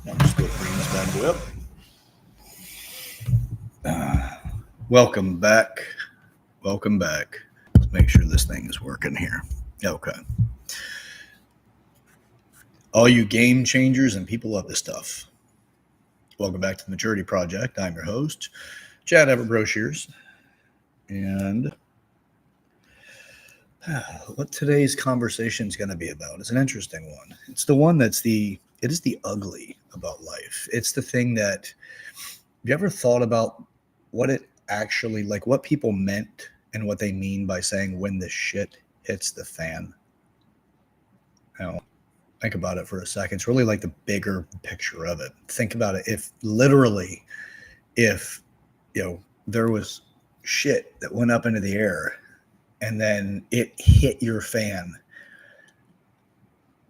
I'm just going to bring this bad boy up. Welcome back. Welcome back. Let's make sure this thing is working here. Okay. All you game changers and people love this stuff. Welcome back to the Maturity Project. I'm your host, Chad Everbroshiers. And what today's conversation is going to be about is an interesting one. It's the one it is the ugly about life. It's the thing that, have you ever thought about what it actually, like what people meant and what they mean by saying when the shit hits the fan? Think about it for a second. It's really like the bigger picture of it. Think about it. If there was shit that went up into the air and then it hit your fan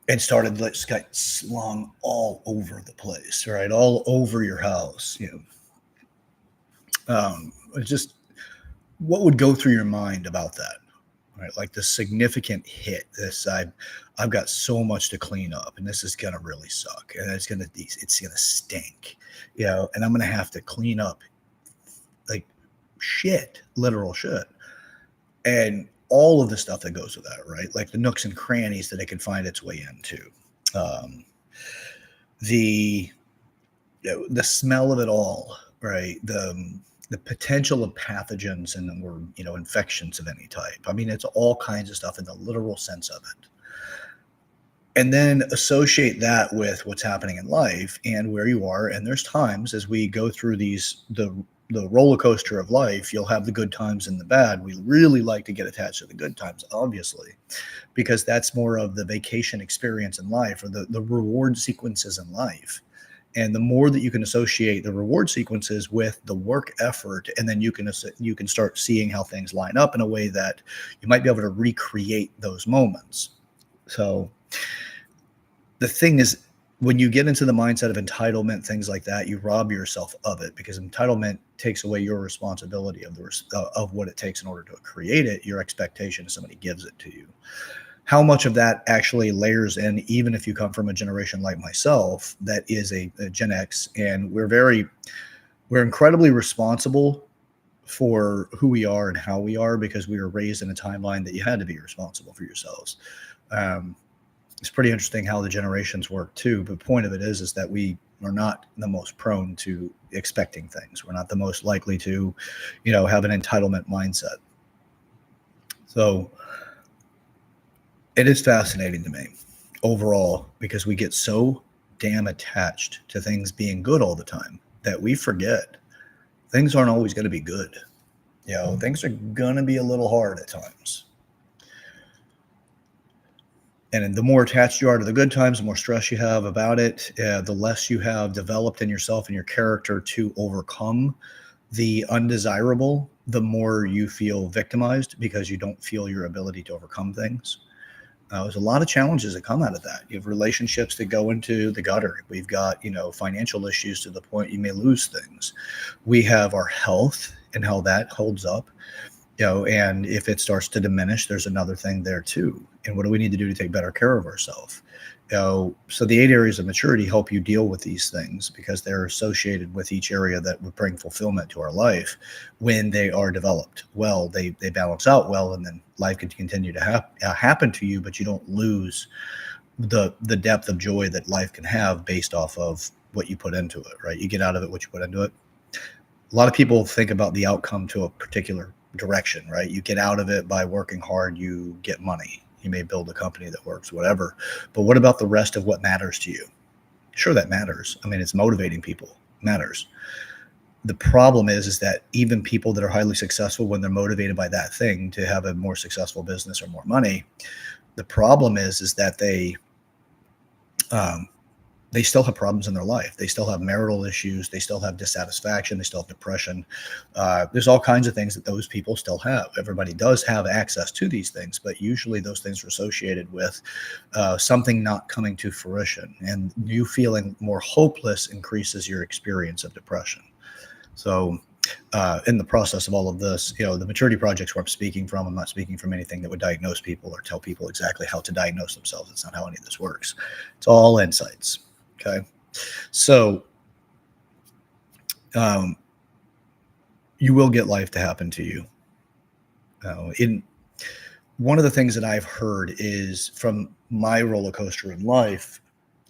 and started just got slung all over the place, right? All over your house. Just what would go through your mind about that? Right? Like the significant hit. I've got so much to clean up, and this is gonna really suck, and it's gonna stink, and I'm gonna have to clean up like shit, literal shit, and all of the stuff that goes with that, right? Like the nooks and crannies that it can find its way into, the smell of it all, right? The potential of pathogens or infections of any type. I mean, it's all kinds of stuff in the literal sense of it. And then associate that with what's happening in life and where you are. And there's times as we go through the roller coaster of life, you'll have the good times and the bad. We really like to get attached to the good times, obviously, because that's more of the vacation experience in life or the reward sequences in life. And the more that you can associate the reward sequences with the work effort, and then you can start seeing how things line up in a way that you might be able to recreate those moments. So the thing is, when you get into the mindset of entitlement, things like that, you rob yourself of it, because entitlement takes away your responsibility of what it takes in order to create it. Your expectation is somebody gives it to you. How much of that actually layers in, even if you come from a generation like myself that is a Gen X, and we're incredibly responsible for who we are and how we are, because we were raised in a timeline that you had to be responsible for yourselves. It's pretty interesting how the generations work too. But the point of it is that we are not the most prone to expecting things. We're not the most likely to, have an entitlement mindset. So it is fascinating to me overall, because we get so damn attached to things being good all the time that we forget things aren't always going to be good. Things are going to be a little hard at times. And the more attached you are to the good times, the more stress you have about it, the less you have developed in yourself and your character to overcome the undesirable, the more you feel victimized because you don't feel your ability to overcome things. There's a lot of challenges that come out of that. You have relationships that go into the gutter. We've got, financial issues to the point you may lose things. We have our health and how that holds up, and if it starts to diminish, there's another thing there too. And what do we need to do to take better care of ourselves? So the 8 areas of maturity help you deal with these things, because they're associated with each area that would bring fulfillment to our life. When they are developed well, they balance out well, and then life can continue to happen to you, but you don't lose the depth of joy that life can have based off of what you put into it, right? You get out of it what you put into it. A lot of people think about the outcome to a particular direction, right? You get out of it by working hard, you get money. You may build a company that works, whatever. But what about the rest of what matters to you? Sure, that matters. I mean, it's motivating people. It matters. The problem is that even people that are highly successful, when they're motivated by that thing to have a more successful business or more money, the problem is that they still have problems in their life. They still have marital issues. They still have dissatisfaction. They still have depression. There's all kinds of things that those people still have. Everybody does have access to these things, but usually those things are associated with something not coming to fruition. And you feeling more hopeless increases your experience of depression. So in the process of all of this, the maturity projects where I'm speaking from, I'm not speaking from anything that would diagnose people or tell people exactly how to diagnose themselves. It's not how any of this works. It's all insights. Okay. So you will get life to happen to you. In one of the things that I've heard is from my roller coaster in life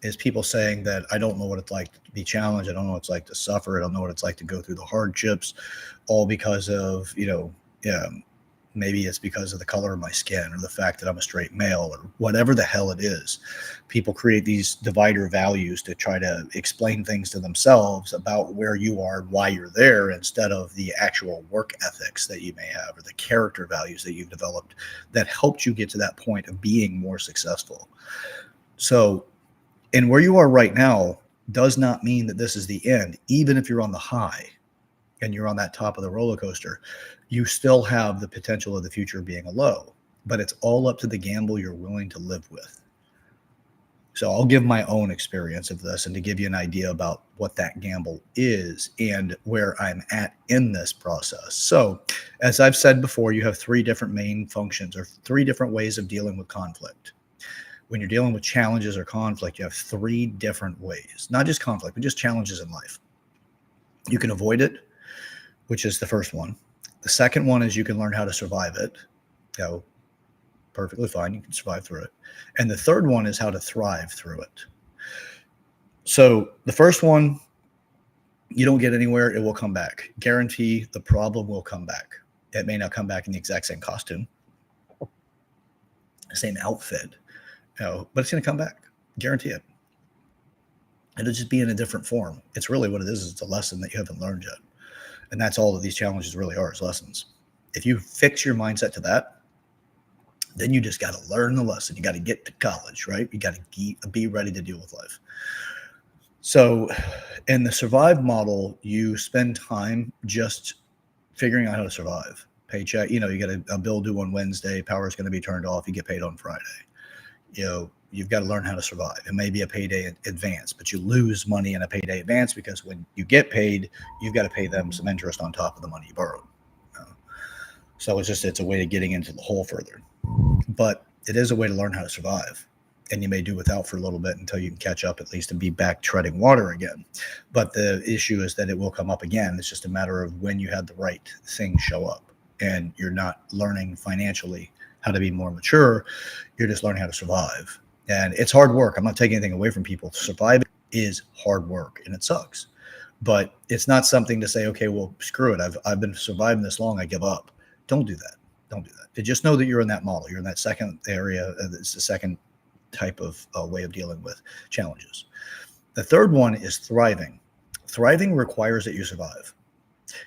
is people saying that I don't know what it's like to be challenged. I don't know what it's like to suffer. I don't know what it's like to go through the hardships, all because of, maybe it's because of the color of my skin or the fact that I'm a straight male or whatever the hell it is. People create these divider values to try to explain things to themselves about where you are and why you're there, instead of the actual work ethics that you may have or the character values that you've developed that helped you get to that point of being more successful. So, and where you are right now does not mean that this is the end. Even if you're on the high and you're on that top of the roller coaster, you still have the potential of the future being a low, but it's all up to the gamble you're willing to live with. So I'll give my own experience of this and to give you an idea about what that gamble is and where I'm at in this process. So as I've said before, you have three different main functions or three different ways of dealing with conflict. When you're dealing with challenges or conflict, you have three different ways, not just conflict, but just challenges in life. You can avoid it, which is the first one. The second one is you can learn how to survive it. Perfectly fine. You can survive through it. And the third one is how to thrive through it. So the first one, you don't get anywhere. It will come back. Guarantee the problem will come back. It may not come back in the exact same costume, same outfit, but it's going to come back. Guarantee it. It'll just be in a different form. It's really what it is. It's a lesson that you haven't learned yet. And that's all that these challenges really are, is lessons. If you fix your mindset to that, then you just got to learn the lesson. You got to get to college, right? You got to be ready to deal with life. So in the survive model, you spend time just figuring out how to survive. Paycheck, you get a bill due on Wednesday, power is going to be turned off, you get paid on Friday. You've got to learn how to survive. It may be a payday advance, but you lose money in a payday advance because when you get paid, you've got to pay them some interest on top of the money you borrowed. So it's a way of getting into the hole further. But it is a way to learn how to survive. And you may do without for a little bit until you can catch up at least and be back treading water again. But the issue is that it will come up again. It's just a matter of when you had the right thing show up. And you're not learning financially how to be more mature. You're just learning how to survive. And it's hard work. I'm not taking anything away from people. Surviving is hard work and it sucks. But it's not something to say, okay, well, screw it. I've been surviving this long. I give up. Don't do that. Don't do that. Just know that you're in that model. You're in that second area. It's the second type of way of dealing with challenges. The third one is thriving. Thriving requires that you survive.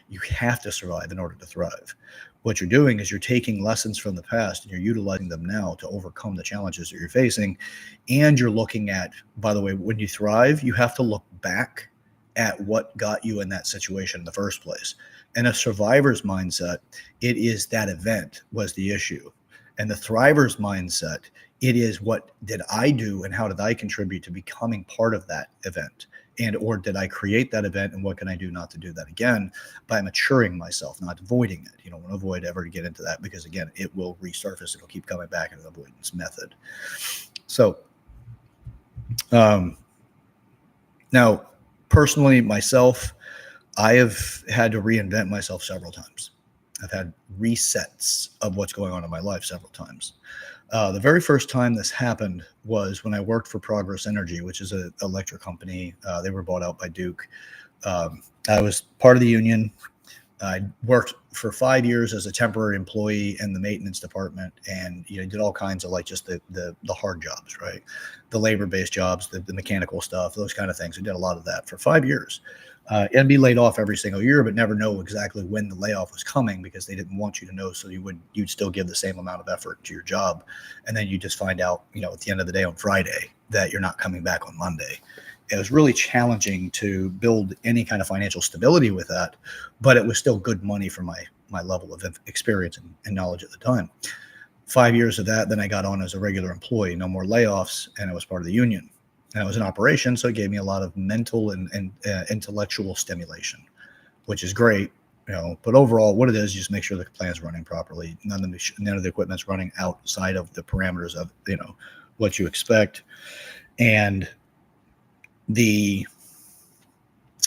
You have to survive in order to thrive. What you're doing is you're taking lessons from the past and you're utilizing them now to overcome the challenges that you're facing. And you're looking at, by the way, when you thrive, you have to look back at what got you in that situation in the first place. And a survivor's mindset, it is that event was the issue. And the thriver's mindset, it is what did I do and how did I contribute to becoming part of that event? And or did I create that event and what can I do not to do that again by maturing myself, not avoiding it. You don't want to avoid ever to get into that because, again, it will resurface. It'll keep coming back in an avoidance method. So now, personally, myself, I have had to reinvent myself several times. I've had resets of what's going on in my life several times. The very first time this happened was when I worked for Progress Energy, which is an electric company. They were bought out by Duke. I was part of the union. I worked for 5 years as a temporary employee in the maintenance department, and did all kinds of like just the hard jobs, right? The labor-based jobs, the mechanical stuff, those kind of things. I did a lot of that for 5 years. And be laid off every single year, but never know exactly when the layoff was coming because they didn't want you to know. So you'd still give the same amount of effort to your job. And then you just find out, at the end of the day on Friday that you're not coming back on Monday. It was really challenging to build any kind of financial stability with that, but it was still good money for my level of experience and knowledge at the time. 5 years of that, then I got on as a regular employee, no more layoffs, and I was part of the union. And it was an operation, so it gave me a lot of mental and intellectual stimulation, which is great. But overall, what it is, just make sure the plant's running properly. None of the equipment's running outside of the parameters of what you expect, and the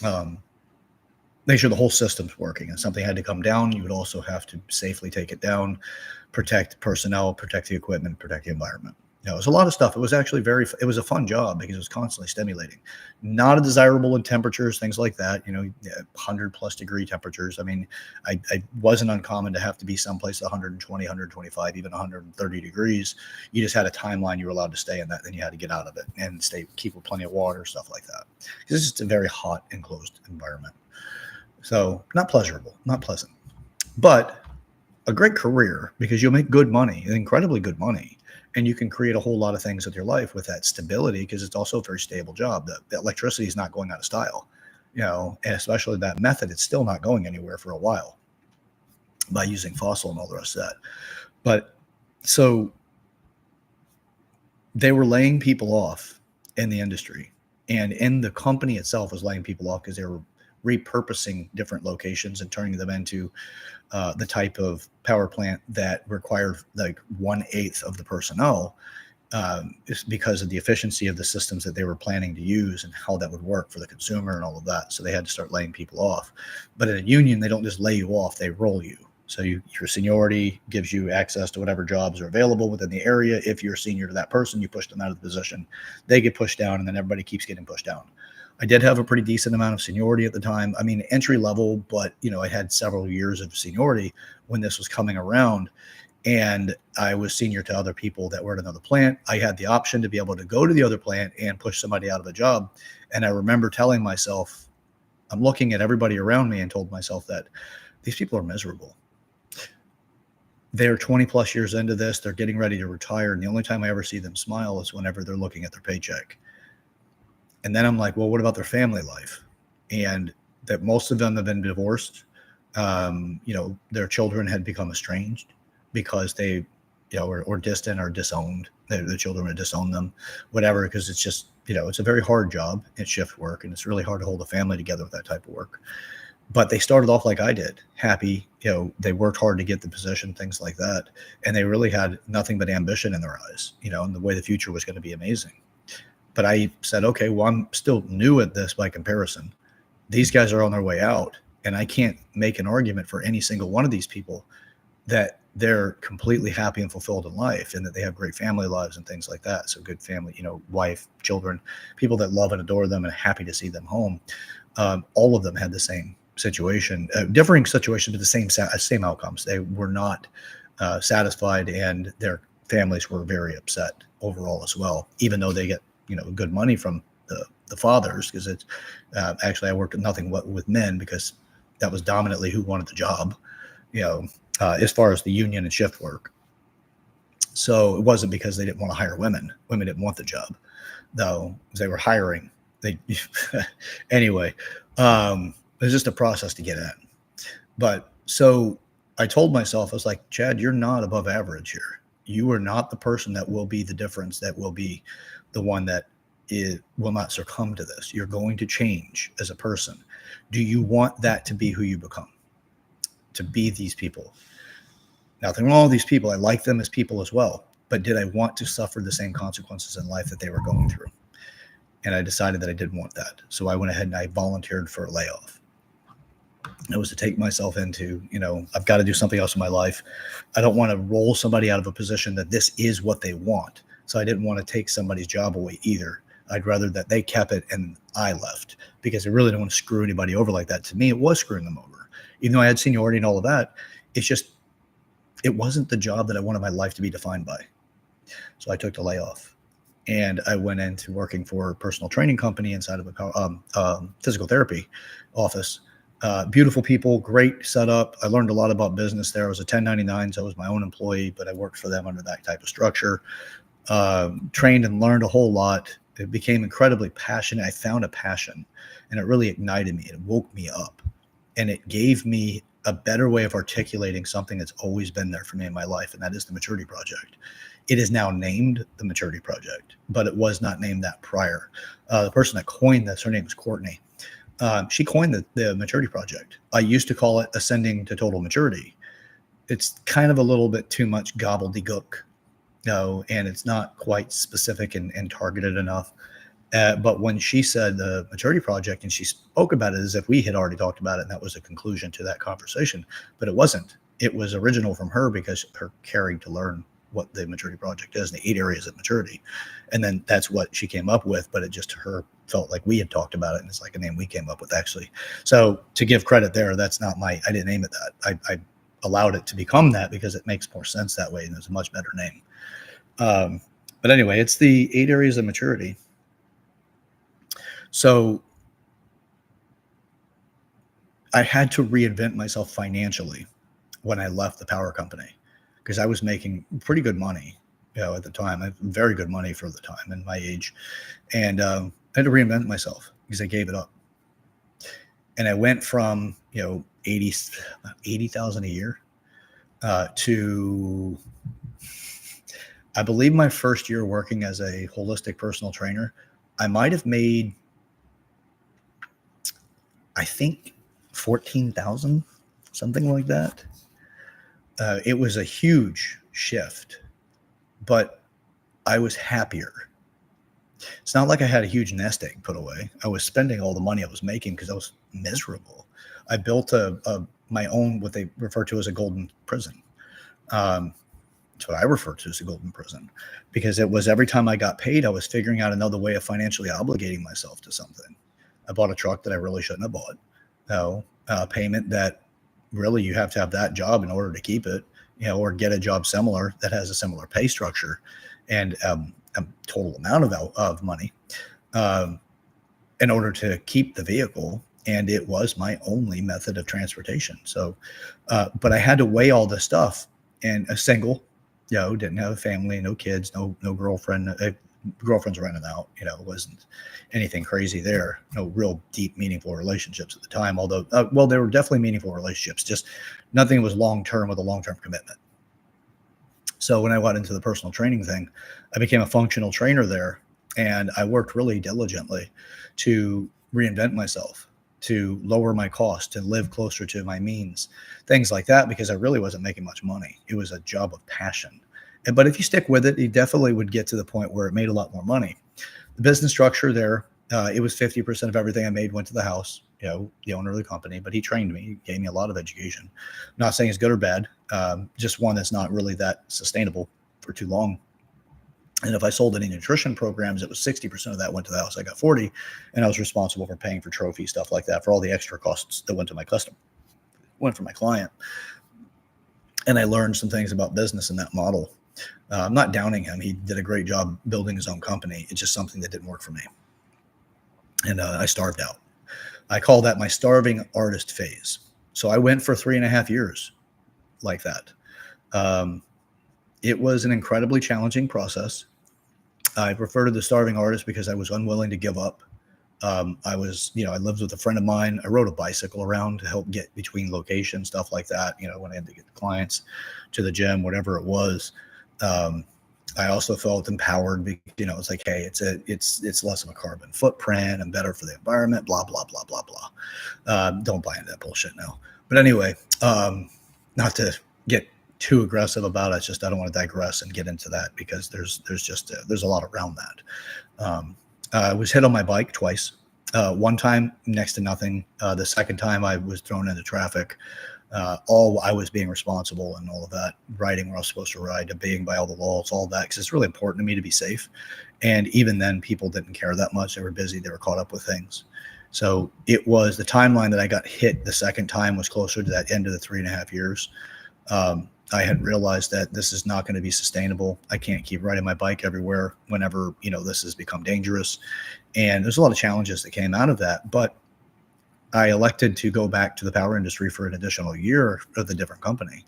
um, make sure the whole system's working. And something had to come down, you would also have to safely take it down, protect personnel, protect the equipment, protect the environment. It was a lot of stuff. It was actually it was a fun job because it was constantly stimulating. Not desirable in temperatures, things like that, 100+ degree temperatures. I mean, I wasn't uncommon to have to be someplace 120, 125, even 130 degrees. You just had a timeline you were allowed to stay in that, then you had to get out of it and keep with plenty of water, stuff like that. This is just a very hot, enclosed environment. So not pleasurable, not pleasant, but a great career because you'll make good money, incredibly good money. And you can create a whole lot of things with your life with that stability because it's also a very stable job. The electricity is not going out of style, and especially that method, it's still not going anywhere for a while by using fossil and all the rest of that. But so they were laying people off in the industry, and in the company itself was laying people off because they were repurposing different locations and turning them into the type of power plant that required like 1/8 of the personnel, is because of the efficiency of the systems that they were planning to use and how that would work for the consumer and all of that. So they had to start laying people off. But in a union, they don't just lay you off, they roll you. So your seniority gives you access to whatever jobs are available within the area. If you're senior to that person, you push them out of the position. They get pushed down, and then everybody keeps getting pushed down. I did have a pretty decent amount of seniority at the time. I mean, entry level, but I had several years of seniority when this was coming around, and I was senior to other people that were at another plant. I had the option to be able to go to the other plant and push somebody out of a job. And I remember telling myself, I'm looking at everybody around me and told myself that these people are miserable. They're 20+ years into this. They're getting ready to retire. And the only time I ever see them smile is whenever they're looking at their paycheck. And then I'm like, well, what about their family life? And that most of them have been divorced. Their children had become estranged because they, or distant or disowned. The children would disown them, whatever, because it's just, it's a very hard job. It's shift work, and it's really hard to hold a family together with that type of work. But they started off like I did, happy. They worked hard to get the position, things like that. And they really had nothing but ambition in their eyes, and the way the future was going to be amazing. But I said, okay, well, I'm still new at this by comparison. These guys are on their way out, and I can't make an argument for any single one of these people that they're completely happy and fulfilled in life and that they have great family lives and things like that. So good family, wife, children, people that love and adore them and happy to see them home. All of them had the same situation, differing situations, but the same outcomes. They were not satisfied, and their families were very upset overall as well, even though they get good money from the fathers, because it's actually I worked nothing with men because that was dominantly who wanted the job, as far as the union and shift work. So it wasn't because they didn't want to hire women. Women didn't want the job, though, because they were hiring. Anyway, it was just a process to get in. But so I told myself, I was like, Chad, you're not above average here. You are not the person that will be the difference, that will be the one that will not succumb to this. You're going to change as a person. Do you want that to be who you become? To be these people? Nothing wrong with these people. I like them as people as well. But did I want to suffer the same consequences in life that they were going through? And I decided that I didn't want that. So I went ahead and I volunteered for a layoff. It was to take myself into, I've got to do something else in my life. I don't want to roll somebody out of a position that this is what they want. So I didn't want to take somebody's job away either. I'd rather that they kept it and I left, because I really don't want to screw anybody over like that. To me, it was screwing them over. Even though I had seniority and all of that, it wasn't the job that I wanted my life to be defined by. So I took the layoff. And I went into working for a personal training company inside of a physical therapy office. Beautiful people, great setup. I learned a lot about business there. I was a 1099, so I was my own employee, but I worked for them under that type of structure. Trained and learned a whole lot. It became incredibly passionate. I found a passion, and it really ignited me. It woke me up, and it gave me a better way of articulating something that's always been there for me in my life, and that is the Maturity Project. It is now named the Maturity Project, but it was not named that prior. The person that coined this, her name is Courtney. She coined the maturity project. I used to call it ascending to total maturity. It's kind of a little bit too much gobbledygook, no, and it's not quite specific and targeted enough. But when she said the maturity project and she spoke about it as if we had already talked about it and that was a conclusion to that conversation, but it wasn't. It was original from her because her caring to learn what the maturity project is and the 8 areas of maturity. And then that's what she came up with, but it just to her felt like we had talked about it and it's like a name we came up with actually. So to give credit there, that's not I didn't name it that. I allowed it to become that because it makes more sense that way and it's a much better name. But anyway, it's the 8 areas of maturity. So I had to reinvent myself financially when I left the power company because I was making pretty good money, at the time. Very good money for the time and my age, and I had to reinvent myself because I gave it up. And I went from 80,000 a year to, I believe, my first year working as a holistic personal trainer, I might have made, I think, 14,000, something like that. It was a huge shift, but I was happier. It's not like I had a huge nest egg put away. I was spending all the money I was making because I was miserable. I built my own, what they refer to as a golden prison. It's what I refer to as a golden prison because it was every time I got paid, I was figuring out another way of financially obligating myself to something. I bought a truck that I really shouldn't have bought. Payment that really you have to have that job in order to keep it, or get a job similar that has a similar pay structure and a total amount of money in order to keep the vehicle. And it was my only method of transportation. So, but I had to weigh all this stuff and a single, didn't have a family, no kids, no girlfriend. Girlfriends renting out, it wasn't anything crazy there. No real deep, meaningful relationships at the time. Although, there were definitely meaningful relationships. Just nothing was long-term with a long-term commitment. So when I got into the personal training thing, I became a functional trainer there, and I worked really diligently to reinvent myself, to lower my cost, to live closer to my means, things like that, because I really wasn't making much money. It was a job of passion. But if you stick with it, you definitely would get to the point where it made a lot more money. The business structure there, it was 50% of everything I made went to the house, the owner of the company, but he trained me, he gave me a lot of education. I'm not saying it's good or bad, just one that's not really that sustainable for too long. And if I sold any nutrition programs, it was 60% of that went to the house. I got 40, and I was responsible for paying for trophies, stuff like that, for all the extra costs that went to my customer, went for my client. And I learned some things about business in that model. I'm not downing him. He did a great job building his own company. It's just something that didn't work for me. And I starved out. I call that my starving artist phase. So I went for 3.5 years like that. It was an incredibly challenging process. I refer to the starving artist because I was unwilling to give up. I lived with a friend of mine. I rode a bicycle around to help get between locations, stuff like that. When I had to get the clients to the gym, whatever it was. I also felt empowered because, it's like, hey, it's less of a carbon footprint and better for the environment, blah, blah, blah, blah, blah. Don't buy into that bullshit now. But anyway, not to get too aggressive about it. It's just, I don't want to digress and get into that because there's a lot around that. I was hit on my bike twice. One time, next to nothing. The second time, I was thrown into traffic. I was being responsible and all of that, riding where I was supposed to ride, obeying by all the laws, all that, because it's really important to me to be safe. And even then, people didn't care that much. They were busy. They were caught up with things. So it was the timeline that I got hit the second time was closer to that end of the 3.5 years. I had realized that this is not going to be sustainable. I can't keep riding my bike everywhere whenever, this has become dangerous. And there's a lot of challenges that came out of that. But I elected to go back to the power industry for an additional year with a different company.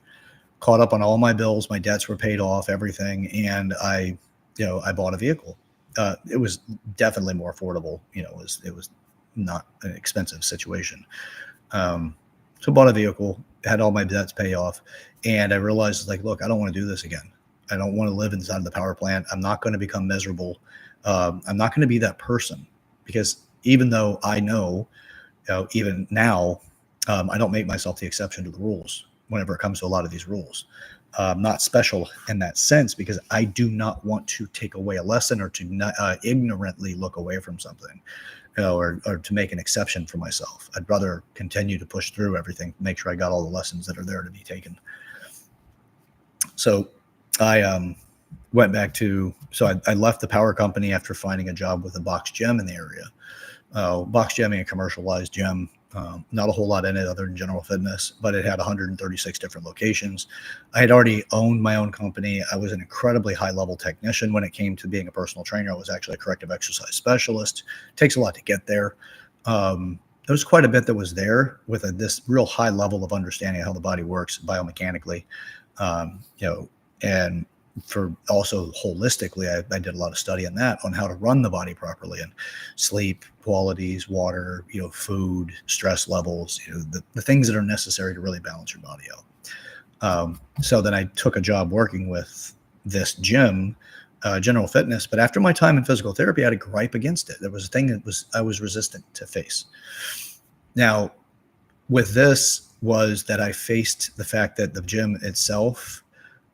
Caught up on all my bills. My debts were paid off, everything. And I bought a vehicle. It was definitely more affordable. It was not an expensive situation. So bought a vehicle, had all my debts pay off. And I realized, look, I don't want to do this again. I don't want to live inside of the power plant. I'm not going to become miserable. I'm not going to be that person because even though I know even now, I don't make myself the exception to the rules whenever it comes to a lot of these rules. Not special in that sense because I do not want to take away a lesson or to not, ignorantly look away from something, or to make an exception for myself. I'd rather continue to push through everything, make sure I got all the lessons that are there to be taken. So I went back to, I left the power company after finding a job with a box gym in the area. Box gym being a commercialized gym, not a whole lot in it other than general fitness, but it had 136 different locations. I had already owned my own company. I was an incredibly high level technician when it came to being a personal trainer. I was actually a corrective exercise specialist. It takes a lot to get there. There was quite a bit that was there with this real high level of understanding of how the body works biomechanically, and for also holistically, I did a lot of study on that, on how to run the body properly, and sleep qualities, water, food, stress levels, the things that are necessary to really balance your body out. So then I took a job working with this gym, general fitness. But after my time in physical therapy, I had a gripe against it. There was a thing that I was resistant to face. Now, with this was that I faced the fact that the gym itself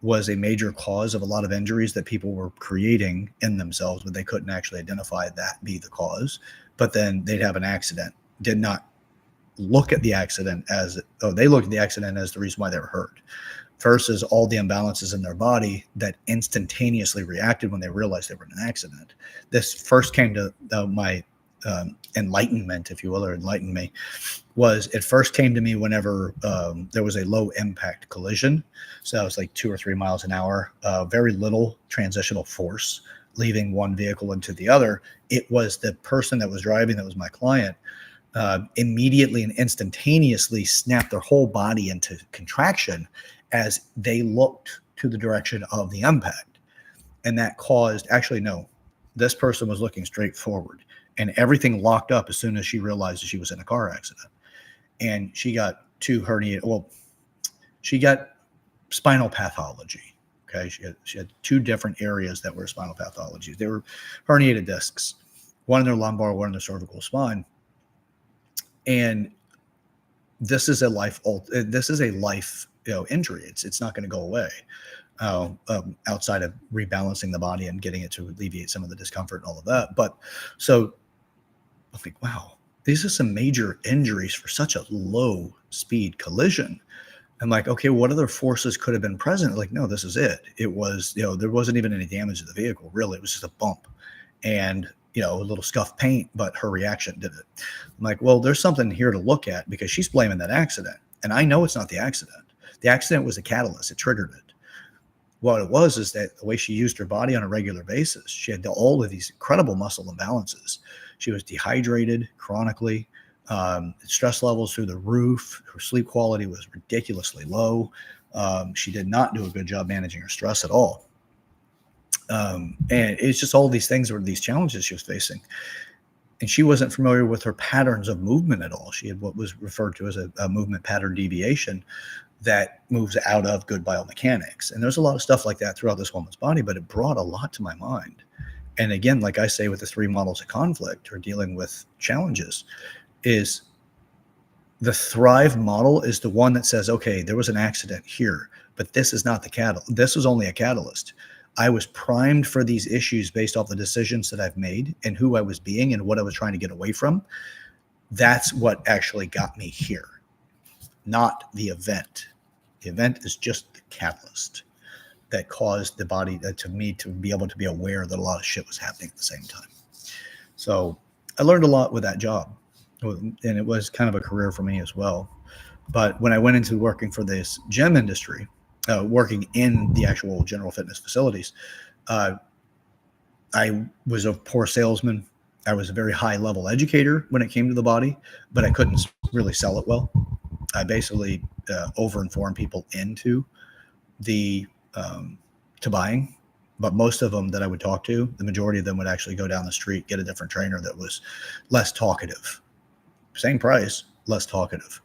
was a major cause of a lot of injuries that people were creating in themselves, but they couldn't actually identify that be the cause. But then they'd have an accident, did not look at the accident as, they looked at the accident as the reason why they were hurt, versus all the imbalances in their body that instantaneously reacted when they realized they were in an accident. This first came to my enlightenment, if you will, or enlighten me, it first came to me whenever there was a low impact collision. So that was like 2 or 3 miles an hour, very little transitional force leaving one vehicle into the other. It was the person that was driving, that was my client, immediately and instantaneously snapped their whole body into contraction as they looked to the direction of the impact. And that caused, actually, no, this person was looking straight forward, and everything locked up as soon as she realized that she was in a car accident. And she got she got spinal pathology. Okay. She had 2 different areas that were spinal pathologies. They were herniated discs, one in their lumbar, one in their cervical spine. And this is a life injury. It's not going to go away outside of rebalancing the body and getting it to alleviate some of the discomfort and all of that. But so I think, wow, these are some major injuries for such a low speed collision. I'm like, okay, what other forces could have been present? Like, no, this is it. It was, there wasn't even any damage to the vehicle. Really, it was just a bump and, a little scuffed paint, but her reaction did it. I'm like, well, there's something here to look at, because she's blaming that accident. And I know it's not the accident. The accident was the catalyst. It triggered it. What it was is that the way she used her body on a regular basis, she had all of these incredible muscle imbalances. She was dehydrated chronically, stress levels through the roof. Her sleep quality was ridiculously low. She did not do a good job managing her stress at all. And it's just all these things, or these challenges she was facing. And she wasn't familiar with her patterns of movement at all. She had what was referred to as a movement pattern deviation that moves out of good biomechanics. And there's a lot of stuff like that throughout this woman's body, but it brought a lot to my mind. And again, like I say with the 3 models of conflict or dealing with challenges, is the Thrive model is the one that says, okay, there was an accident here, but this is not the catalyst. This was only a catalyst. I was primed for these issues based off the decisions that I've made and who I was being and what I was trying to get away from. That's what actually got me here, not the event. The event is just the catalyst that caused the body to me to be able to be aware that a lot of shit was happening at the same time. So I learned a lot with that job, and it was kind of a career for me as well. But when I went into working for this gym industry, working in the actual general fitness facilities, I was a poor salesman. I was a very high level educator when it came to the body, but I couldn't really sell it well. I basically over-informed people into to buying, but most of them that I would talk to, the majority of them would actually go down the street, get a different trainer that was less talkative. Same price, less talkative.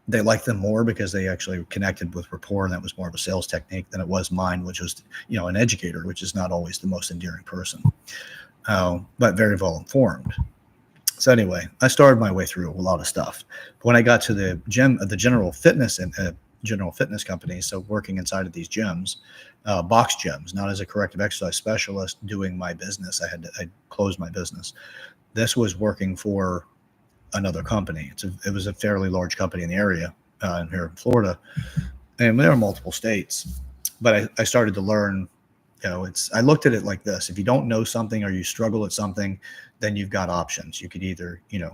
They liked them more because they actually connected with rapport, and that was more of a sales technique than it was mine, which was, an educator, which is not always the most endearing person, but very well informed. So anyway, I started my way through a lot of stuff. But when I got to the gym, the general fitness company, so working inside of these gyms, box gyms, not as a corrective exercise specialist doing my business. I closed my business. This was working for another company. It was a fairly large company in the area here in Florida, and there are multiple states. But I started to learn. I looked at it like this: if you don't know something or you struggle at something, then you've got options. You could either, you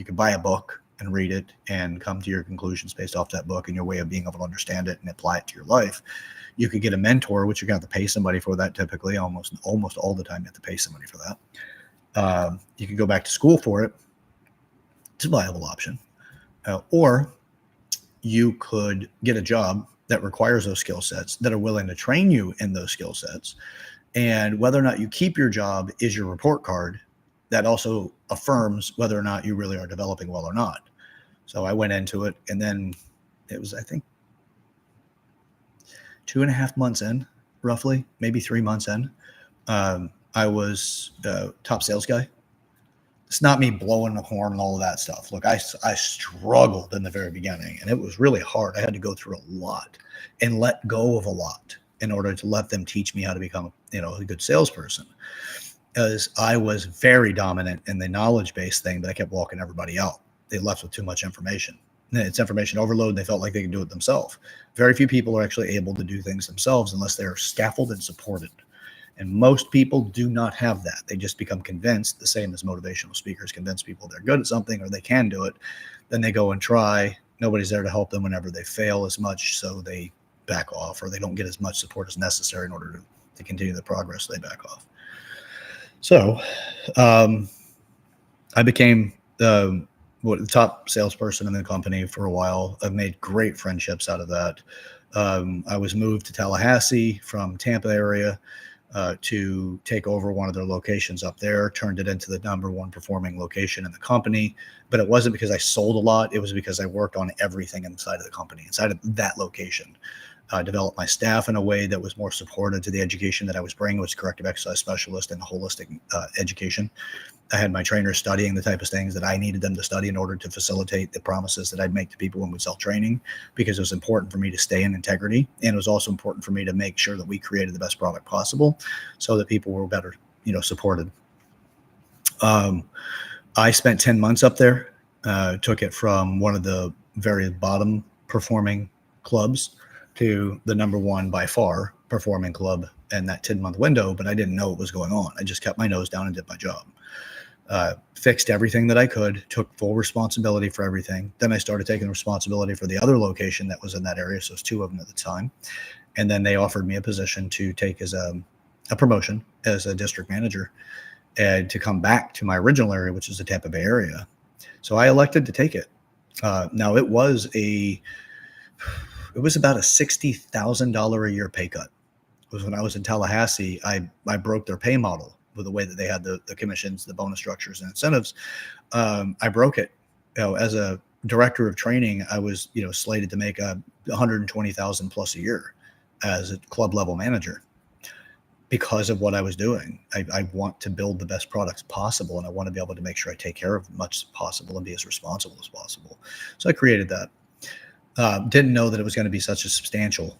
could buy a book and read it and come to your conclusions based off that book and your way of being able to understand it and apply it to your life. You could get a mentor, which you're going to have to pay somebody for that. Typically, almost all the time, you have to pay somebody for that. You could go back to school for it. It's a viable option. Or you could get a job that requires those skill sets, that are willing to train you in those skill sets. And whether or not you keep your job is your report card that also affirms whether or not you really are developing well or not. So I went into it, and then it was, I think, 2.5 months in, roughly, maybe 3 months in. I was top sales guy. It's not me blowing the horn and all of that stuff. Look, I struggled in the very beginning, and it was really hard. I had to go through a lot and let go of a lot in order to let them teach me how to become, a good salesperson. As I was very dominant in the knowledge-based thing, but I kept walking everybody out. They left with too much information. It's information overload. They felt like they could do it themselves. Very few people are actually able to do things themselves unless they're scaffolded and supported. And most people do not have that. They just become convinced, the same as motivational speakers convince people they're good at something or they can do it. Then they go and try. Nobody's there to help them whenever they fail as much, so they back off, or they don't get as much support as necessary in order to continue the progress. They back off. So I became the top salesperson in the company for a while. I've made great friendships out of that. I was moved to Tallahassee from Tampa area to take over one of their locations up there, turned it into the number one performing location in the company. But it wasn't because I sold a lot. It was because I worked on everything inside of the company, inside of that location. Developed my staff in a way that was more supportive to the education that I was bringing, was corrective exercise specialist and holistic education. I had my trainers studying the type of things that I needed them to study in order to facilitate the promises that I'd make to people when we sell training, because it was important for me to stay in integrity. And it was also important for me to make sure that we created the best product possible so that people were better, supported. I spent 10 months up there, took it from one of the very bottom performing clubs to the number one by far performing club in that 10-month window, but I didn't know what was going on. I just kept my nose down and did my job. Fixed everything that I could, took full responsibility for everything. Then I started taking responsibility for the other location that was in that area. So it was 2 of them at the time. And then they offered me a position to take as a promotion as a district manager and to come back to my original area, which is the Tampa Bay area. So I elected to take it. Now it was about a $60,000 a year pay cut. It was when I was in Tallahassee, I broke their pay model with the way that they had the commissions, the bonus structures, and incentives. I broke it. As a director of training, I was, slated to make $120,000 plus a year as a club level manager because of what I was doing. I want to build the best products possible, and I want to be able to make sure I take care of as much as possible and be as responsible as possible. So I created that. Didn't know that it was going to be such a substantial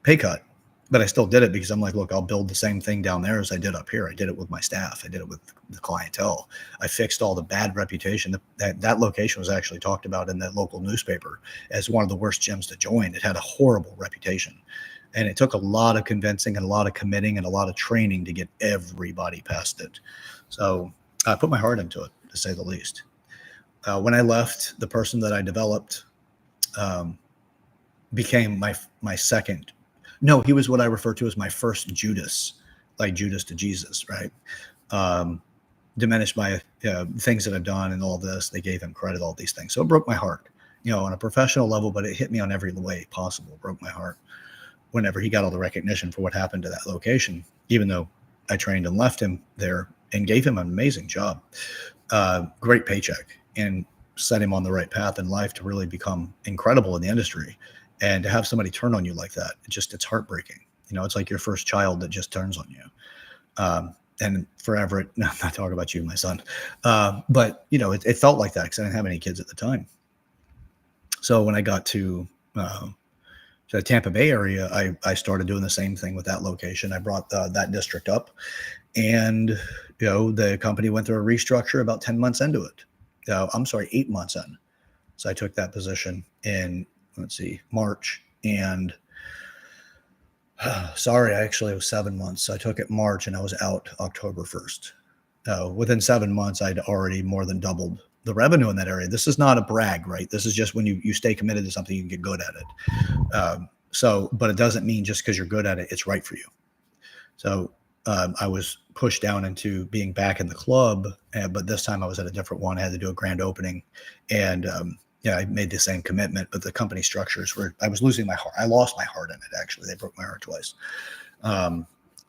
pay cut, but I still did it because I'm like, look, I'll build the same thing down there as I did up here. I did it with my staff. I did it with the clientele. I fixed all the bad reputation. That location was actually talked about in that local newspaper as one of the worst gyms to join. It had a horrible reputation, and it took a lot of convincing and a lot of committing and a lot of training to get everybody past it. So I put my heart into it, to say the least. When I left, the person that I developed became my second. No, he was what I refer to as my first Judas, like Judas to Jesus, right? Diminished my things that I've done and all this. They gave him credit, all these things. So it broke my heart, on a professional level, but it hit me on every way possible. It broke my heart whenever he got all the recognition for what happened to that location, even though I trained and left him there and gave him an amazing job, great paycheck, and set him on the right path in life to really become incredible in the industry. And to have somebody turn on you like that, it's heartbreaking. It's like your first child that just turns on you. and forever, no, I'm not talking about you, my son. But it felt like that because I didn't have any kids at the time. So when I got to the Tampa Bay area, I started doing the same thing with that location. I brought that district up, and the company went through a restructure about 10 months into it. I'm sorry, 8 months in. So I took that position in, let's see, March, and sorry, actually it was 7 months. So I took it March, and I was out October 1st. Within 7 months, I'd already more than doubled the revenue in that area. This is not a brag, right? This is just when you stay committed to something, you can get good at it. But it doesn't mean just because you're good at it, it's right for you. So I was pushed down into being back in the club, but this time I was at a different one. I had to do a grand opening, and I made the same commitment, but the company structures were, I was losing my heart. I lost my heart in it, actually. They broke my heart twice.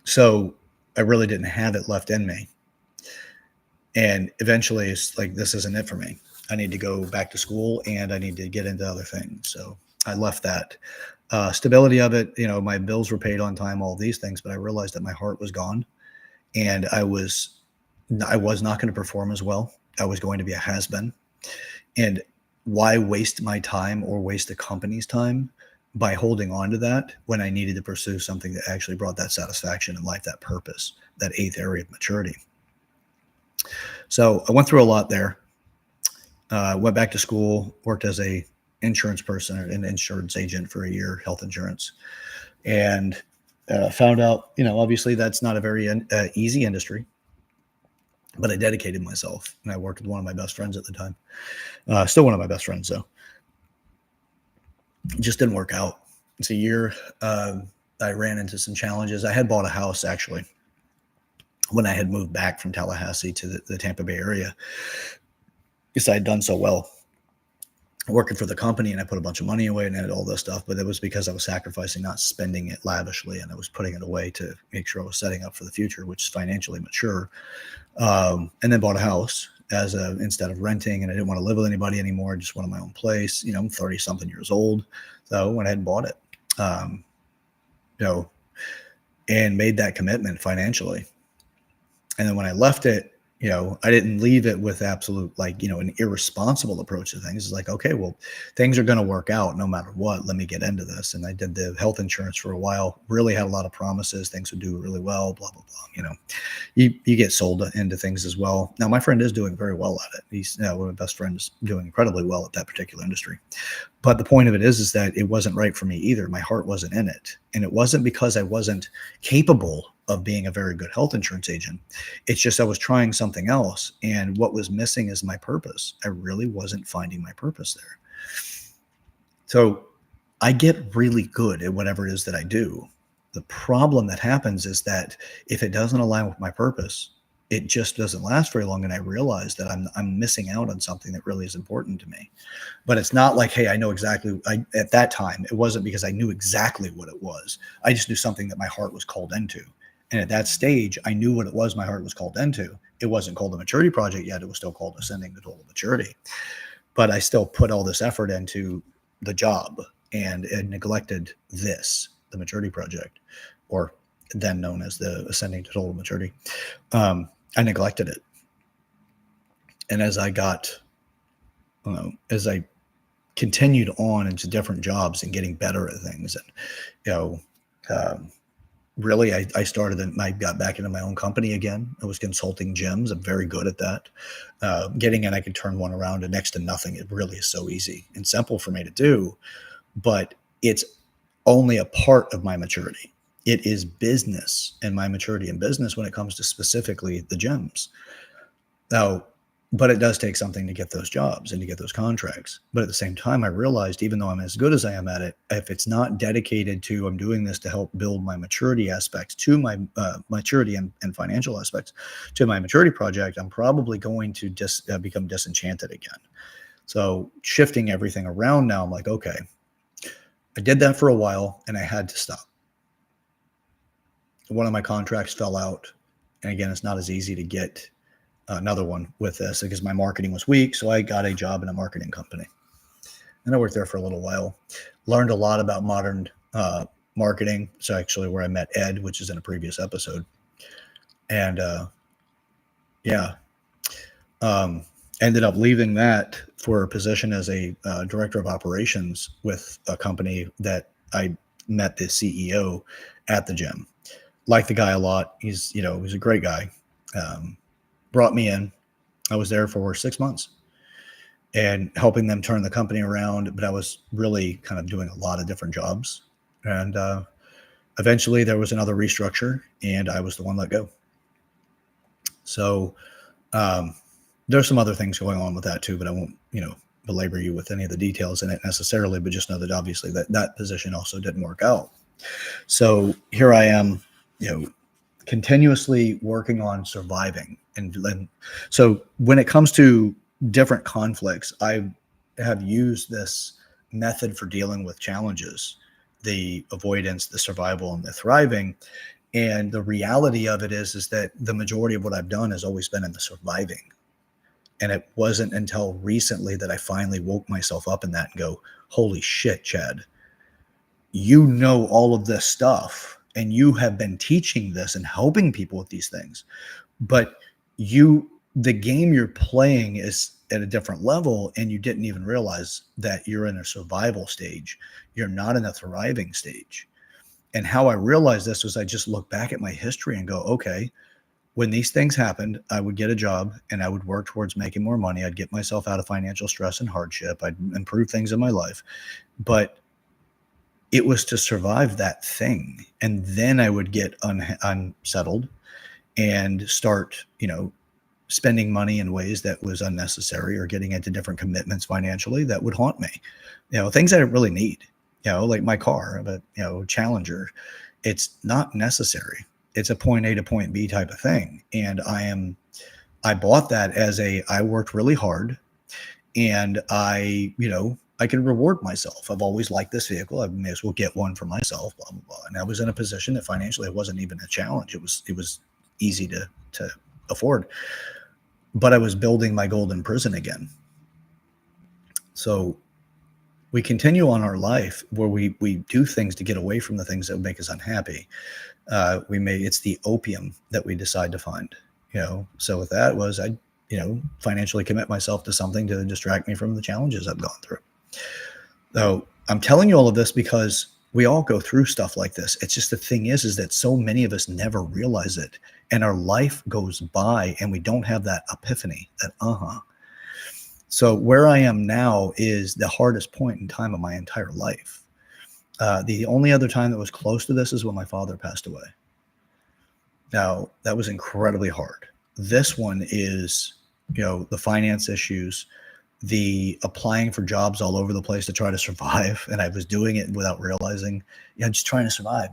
So I really didn't have it left in me. And eventually it's like, this isn't it for me. I need to go back to school, and I need to get into other things. So I left that. Stability of it, my bills were paid on time, all these things, but I realized that my heart was gone, and I was not going to perform as well. I was going to be a has-been. And why waste my time or waste the company's time by holding on to that when I needed to pursue something that actually brought that satisfaction in life, that purpose, that eighth area of maturity. So I went through a lot there. Went back to school, worked as a insurance person, an insurance agent for a year, health insurance, and found out, obviously that's not a very easy industry, but I dedicated myself, and I worked with one of my best friends at the time. Still one of my best friends, though. It just didn't work out. It's a year. I ran into some challenges. I had bought a house, actually, when I had moved back from Tallahassee to the Tampa Bay area, because I had done so well working for the company, and I put a bunch of money away and I did all this stuff, but it was because I was sacrificing, not spending it lavishly, and I was putting it away to make sure I was setting up for the future, which is financially mature. And then bought a house instead of renting, and I didn't want to live with anybody anymore. I just wanted my own place. I'm 30 something years old. So I went ahead and bought it, and made that commitment financially. And then when I left it, I didn't leave it with absolute, an irresponsible approach to things. It's like, okay, well, things are going to work out no matter what. Let me get into this. And I did the health insurance for a while, really had a lot of promises. Things would do really well, blah, blah, blah. You get sold into things as well. Now, my friend is doing very well at it. He's one of my best friends, doing incredibly well at that particular industry. But the point of it is that it wasn't right for me either. My heart wasn't in it. And it wasn't because I wasn't capable of being a very good health insurance agent. It's just I was trying something else. And what was missing is my purpose. I really wasn't finding my purpose there. So I get really good at whatever it is that I do. The problem that happens is that if it doesn't align with my purpose, it just doesn't last very long. And I realize that I'm missing out on something that really is important to me. But it's not like, hey, I know exactly. At that time, it wasn't because I knew exactly what it was. I just knew something that my heart was called into. And at that stage, I knew what it was my heart was called into. It wasn't called a maturity project yet. It was still called Ascending to Total Maturity. But I still put all this effort into the job, and it neglected the maturity project, or then known as the Ascending to Total Maturity. I neglected it. And as I continued on into different jobs and getting better at things, and, really, I got back into my own company again. I was consulting gyms. I'm very good at that. Getting in, I could turn one around to next to nothing. It really is so easy and simple for me to do, but it's only a part of my maturity. It is business and my maturity in business when it comes to specifically the gyms. Now, but it does take something to get those jobs and to get those contracts. But at the same time, I realized, even though I'm as good as I am at it, if it's not dedicated to, I'm doing this to help build my maturity aspects to my maturity and financial aspects to my maturity project, I'm probably going to just become disenchanted again. So shifting everything around now, I'm like, okay, I did that for a while and I had to stop. One of my contracts fell out. And again, it's not as easy to get another one with this because my marketing was weak. So I got a job in a marketing company, and I worked there for a little while, learned a lot about modern marketing. So actually where I met Ed, which is in a previous episode. And yeah, um, ended up leaving that for a position as a director of operations with a company that I met the CEO at the gym. Liked the guy a lot. He's a great guy. Brought me in. I was there for 6 months and helping them turn the company around. But I was really kind of doing a lot of different jobs. And eventually there was another restructure and I was the one let go. So um, there's some other things going on with that too, but I won't, belabor you with any of the details in it necessarily, but just know that obviously that position also didn't work out. So here I am, continuously working on surviving. And so when it comes to different conflicts, I have used this method for dealing with challenges, the avoidance, the survival, and the thriving. And the reality of it is that the majority of what I've done has always been in the surviving. And it wasn't until recently that I finally woke myself up in that and go, holy shit, Chad, you know all of this stuff and you have been teaching this and helping people with these things. But the game you're playing is at a different level and you didn't even realize that you're in a survival stage. You're not in a thriving stage. And how I realized this was I just look back at my history and go, okay, when these things happened, I would get a job and I would work towards making more money. I'd get myself out of financial stress and hardship. I'd improve things in my life. But it was to survive that thing. And then I would get unsettled and start, spending money in ways that was unnecessary or getting into different commitments financially that would haunt me. Things I didn't really need, like my car, but, Challenger, it's not necessary. It's a point A to point B type of thing. And I bought that as I worked really hard and I can reward myself. I've always liked this vehicle. I may as well get one for myself, blah, blah, blah. And I was in a position that financially it wasn't even a challenge. It was easy to afford, but I was building my golden prison again. So we continue on our life where we do things to get away from the things that would make us unhappy. It's the opium that we decide to find, so with that was I financially commit myself to something to distract me from the challenges I've gone through. So I'm telling you all of this because we all go through stuff like this. It's just the thing is that so many of us never realize it and our life goes by and we don't have that epiphany, that So where I am now is the hardest point in time of my entire life. The only other time that was close to this is when my father passed away. Now, that was incredibly hard. This one is, the finance issues, the applying for jobs all over the place to try to survive. And I was doing it without realizing, just trying to survive.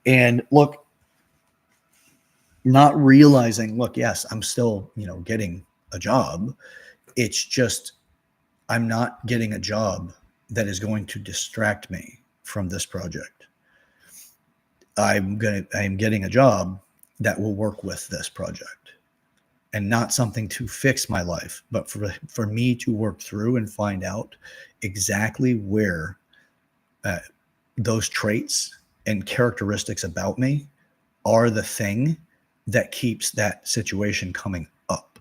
And look, not realizing, yes, I'm still, getting a job. It's just, I'm not getting a job that is going to distract me from this project. I'm getting a job that will work with this project and not something to fix my life, but for me to work through and find out exactly where those traits and characteristics about me are the thing that keeps that situation coming up.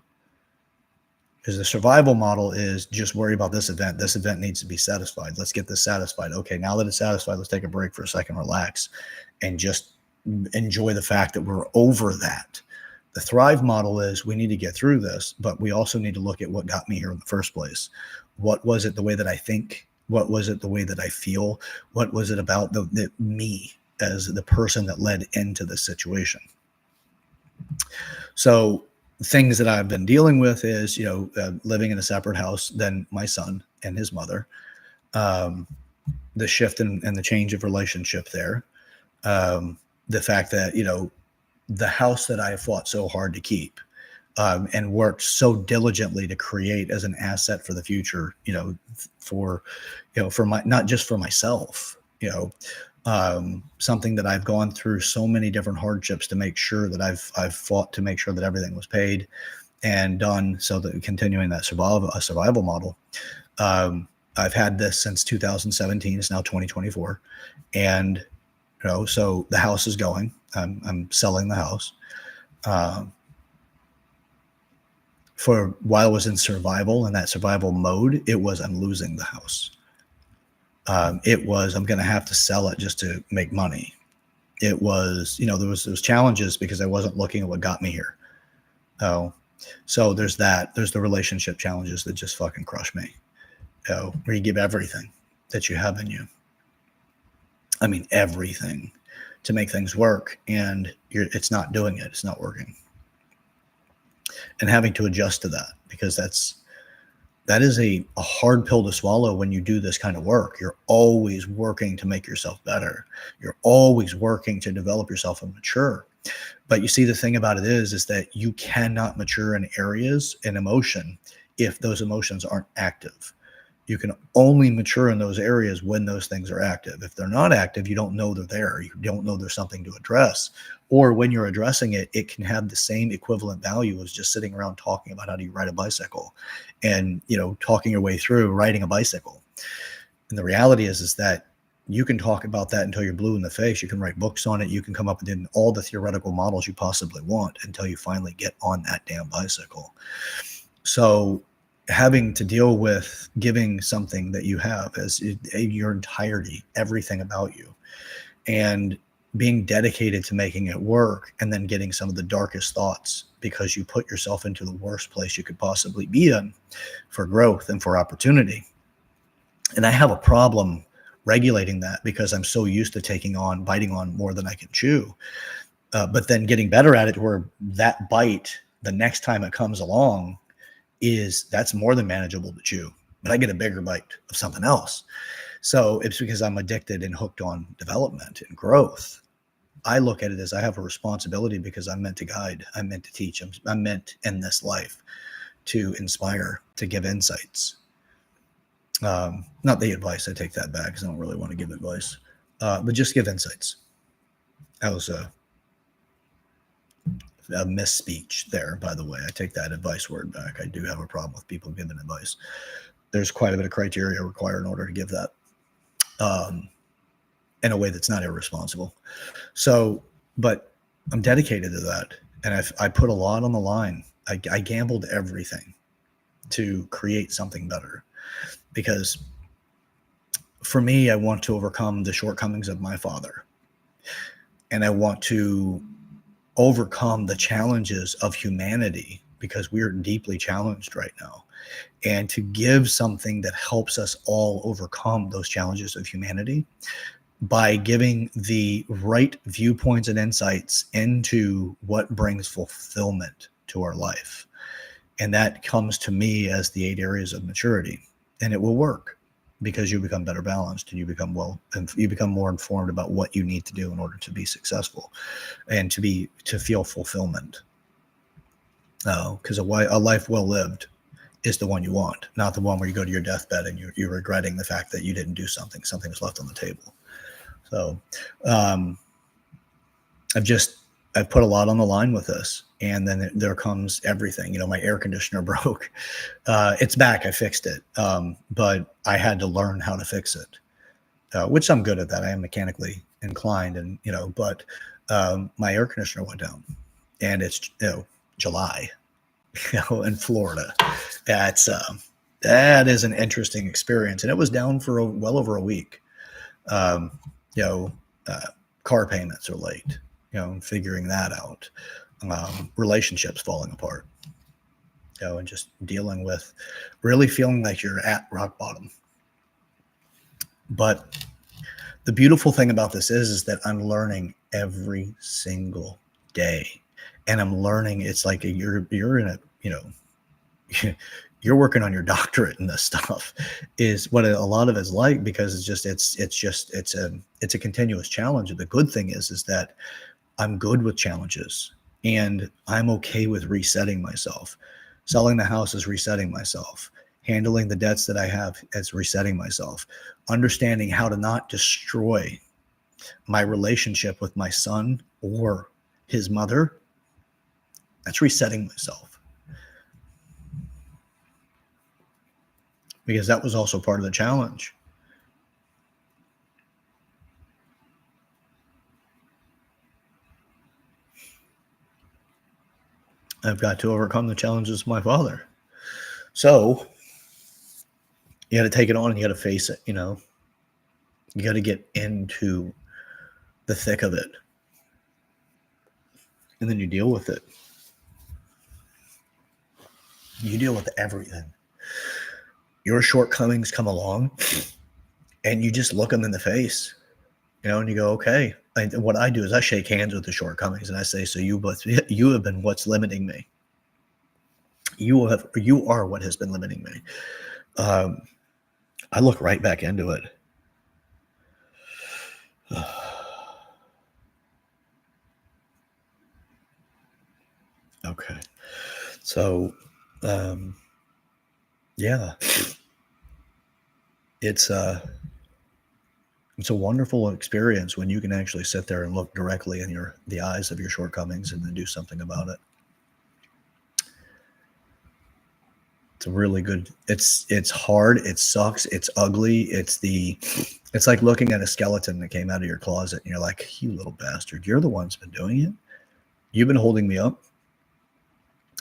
Because the survival model is just worry about this event. This event needs to be satisfied. Let's get this satisfied. Okay, now that it's satisfied, let's take a break for a second, relax, and just enjoy the fact that we're over that. The thrive model is we need to get through this, but we also need to look at what got me here in the first place. What was it the way that I think? What was it the way that I feel? What was it about the me as the person that led into this situation? So things that I've been dealing with is, living in a separate house than my son and his mother, the shift and the change of relationship there, the fact that, the house that I fought so hard to keep and worked so diligently to create as an asset for the future, for my, not just for myself, something that I've gone through so many different hardships to make sure that I've fought to make sure that everything was paid and done, so that continuing that survival model. I've had this since 2017. It's now 2024, and So the house is going. I'm selling the house. Uh, for while I was in survival, in that survival mode, it was I'm losing the house. It was I'm going to have to sell it just to make money. It was, there was challenges because I wasn't looking at what got me here. Oh, so there's that. There's the relationship challenges that just fucking crush me. Where you give everything that you have in you. I mean, everything to make things work, and it's not doing it. It's not working. And having to adjust to that, because that is a hard pill to swallow when you do this kind of work. You're always working to make yourself better. You're always working to develop yourself and mature. But you see, the thing about it is that you cannot mature in areas in emotion if those emotions aren't active. You can only mature in those areas when those things are active. If they're not active, you don't know they're there. You don't know there's something to address. Or when you're addressing it, it can have the same equivalent value as just sitting around talking about how do you ride a bicycle and, talking your way through riding a bicycle. And the reality is that you can talk about that until you're blue in the face. You can write books on it. You can come up with all the theoretical models you possibly want until you finally get on that damn bicycle. So having to deal with giving something that you have as your entirety, everything about you, and being dedicated to making it work, and then getting some of the darkest thoughts because you put yourself into the worst place you could possibly be in for growth and for opportunity. And I have a problem regulating that because I'm so used to biting on more than I can chew. But then getting better at it, where that bite, the next time it comes along, that's more than manageable to chew, but I get a bigger bite of something else. So it's because I'm addicted and hooked on development and growth. I look at it as I have a responsibility because I'm meant to guide. I'm meant to teach. I'm meant in this life to inspire, to give insights. Not the advice. I take that back because I don't really want to give advice, but just give insights. That was a misspeech there, by the way. I take that advice word back. I do have a problem with people giving advice. There's quite a bit of criteria required in order to give that in a way that's not irresponsible. So, but I'm dedicated to that. And I put a lot on the line. I gambled everything to create something better, because for me, I want to overcome the shortcomings of my father. And I want to overcome the challenges of humanity, because we're deeply challenged right now, and to give something that helps us all overcome those challenges of humanity by giving the right viewpoints and insights into what brings fulfillment to our life. And that comes to me as the 8 areas of maturity, and it will work because you become better balanced, and you become more informed about what you need to do in order to be successful and to feel fulfillment. Because a life well lived is the one you want, not the one where you go to your deathbed and you're regretting the fact that you didn't do something was left on the table. So I've put a lot on the line with this, and then there comes everything. My air conditioner broke. It's back. I fixed it. But I had to learn how to fix it, which I'm good at that. I am mechanically inclined, and, but my air conditioner went down, and it's, July, in Florida. That is an interesting experience. And it was down for well over a week. Car payments are late, figuring that out, relationships falling apart, and just dealing with really feeling like you're at rock bottom. But the beautiful thing about this is that I'm learning every single day, and I'm learning. It's like you're in a, you're working on your doctorate in this stuff, is what a lot of it's like, because it's a continuous challenge. And the good thing is that I'm good with challenges, and I'm okay with resetting myself. Selling the house is resetting myself. Handling the debts that I have is resetting myself. Understanding how to not destroy my relationship with my son or his mother, that's resetting myself. Because that was also part of the challenge. I've got to overcome the challenges of my father. So you got to take it on and you got to face it. You got to get into the thick of it, and then you deal with it. You deal with everything. Your shortcomings come along, and you just look them in the face, and you go, okay. What I do is I shake hands with the shortcomings, and I say, so you have been what's limiting me. You are what has been limiting me. I look right back into it. Okay. So, yeah, it's a wonderful experience when you can actually sit there and look directly in the eyes of your shortcomings and then do something about it. It's a really good. It's hard. It sucks. It's ugly. It's like looking at a skeleton that came out of your closet and you're like, you little bastard, you're the one that's been doing it. You've been holding me up.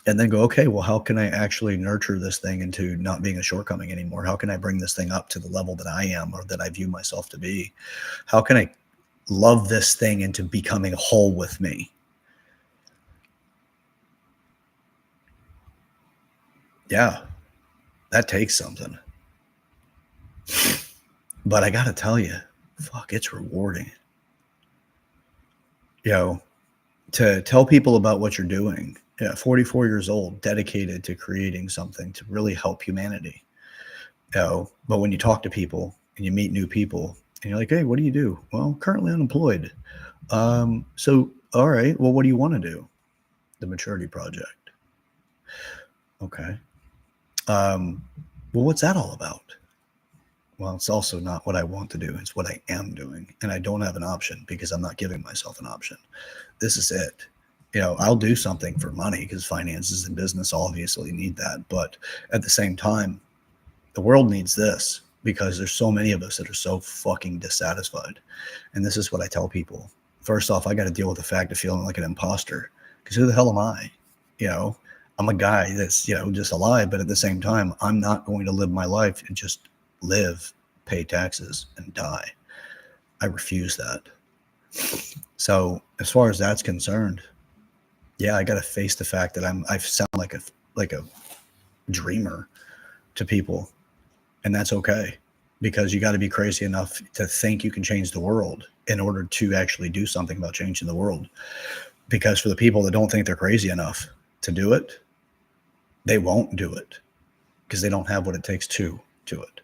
And then go, okay, well, how can I actually nurture this thing into not being a shortcoming anymore? How can I bring this thing up to the level that I am or that I view myself to be? How can I love this thing into becoming whole with me? Yeah, that takes something. But I got to tell you, fuck, it's rewarding. To tell people about what you're doing. Yeah, 44 years old, dedicated to creating something to really help humanity. But when you talk to people and you meet new people and you're like, hey, what do you do? Well, currently unemployed. So, all right, well, what do you want to do? The Maturity Project. Okay. Well, what's that all about? Well, it's also not what I want to do. It's what I am doing. And I don't have an option because I'm not giving myself an option. This is it. I'll do something for money because finances and business obviously need that. But at the same time, the world needs this because there's so many of us that are so fucking dissatisfied. And this is what I tell people. First off, I got to deal with the fact of feeling like an imposter because who the hell am I? I'm a guy that's, just alive. But at the same time, I'm not going to live my life and just live, pay taxes, and die. I refuse that. So as far as that's concerned, yeah, I got to face the fact that I sound like a dreamer to people, and that's okay because you got to be crazy enough to think you can change the world in order to actually do something about changing the world. Because for the people that don't think they're crazy enough to do it, they won't do it because they don't have what it takes to do it.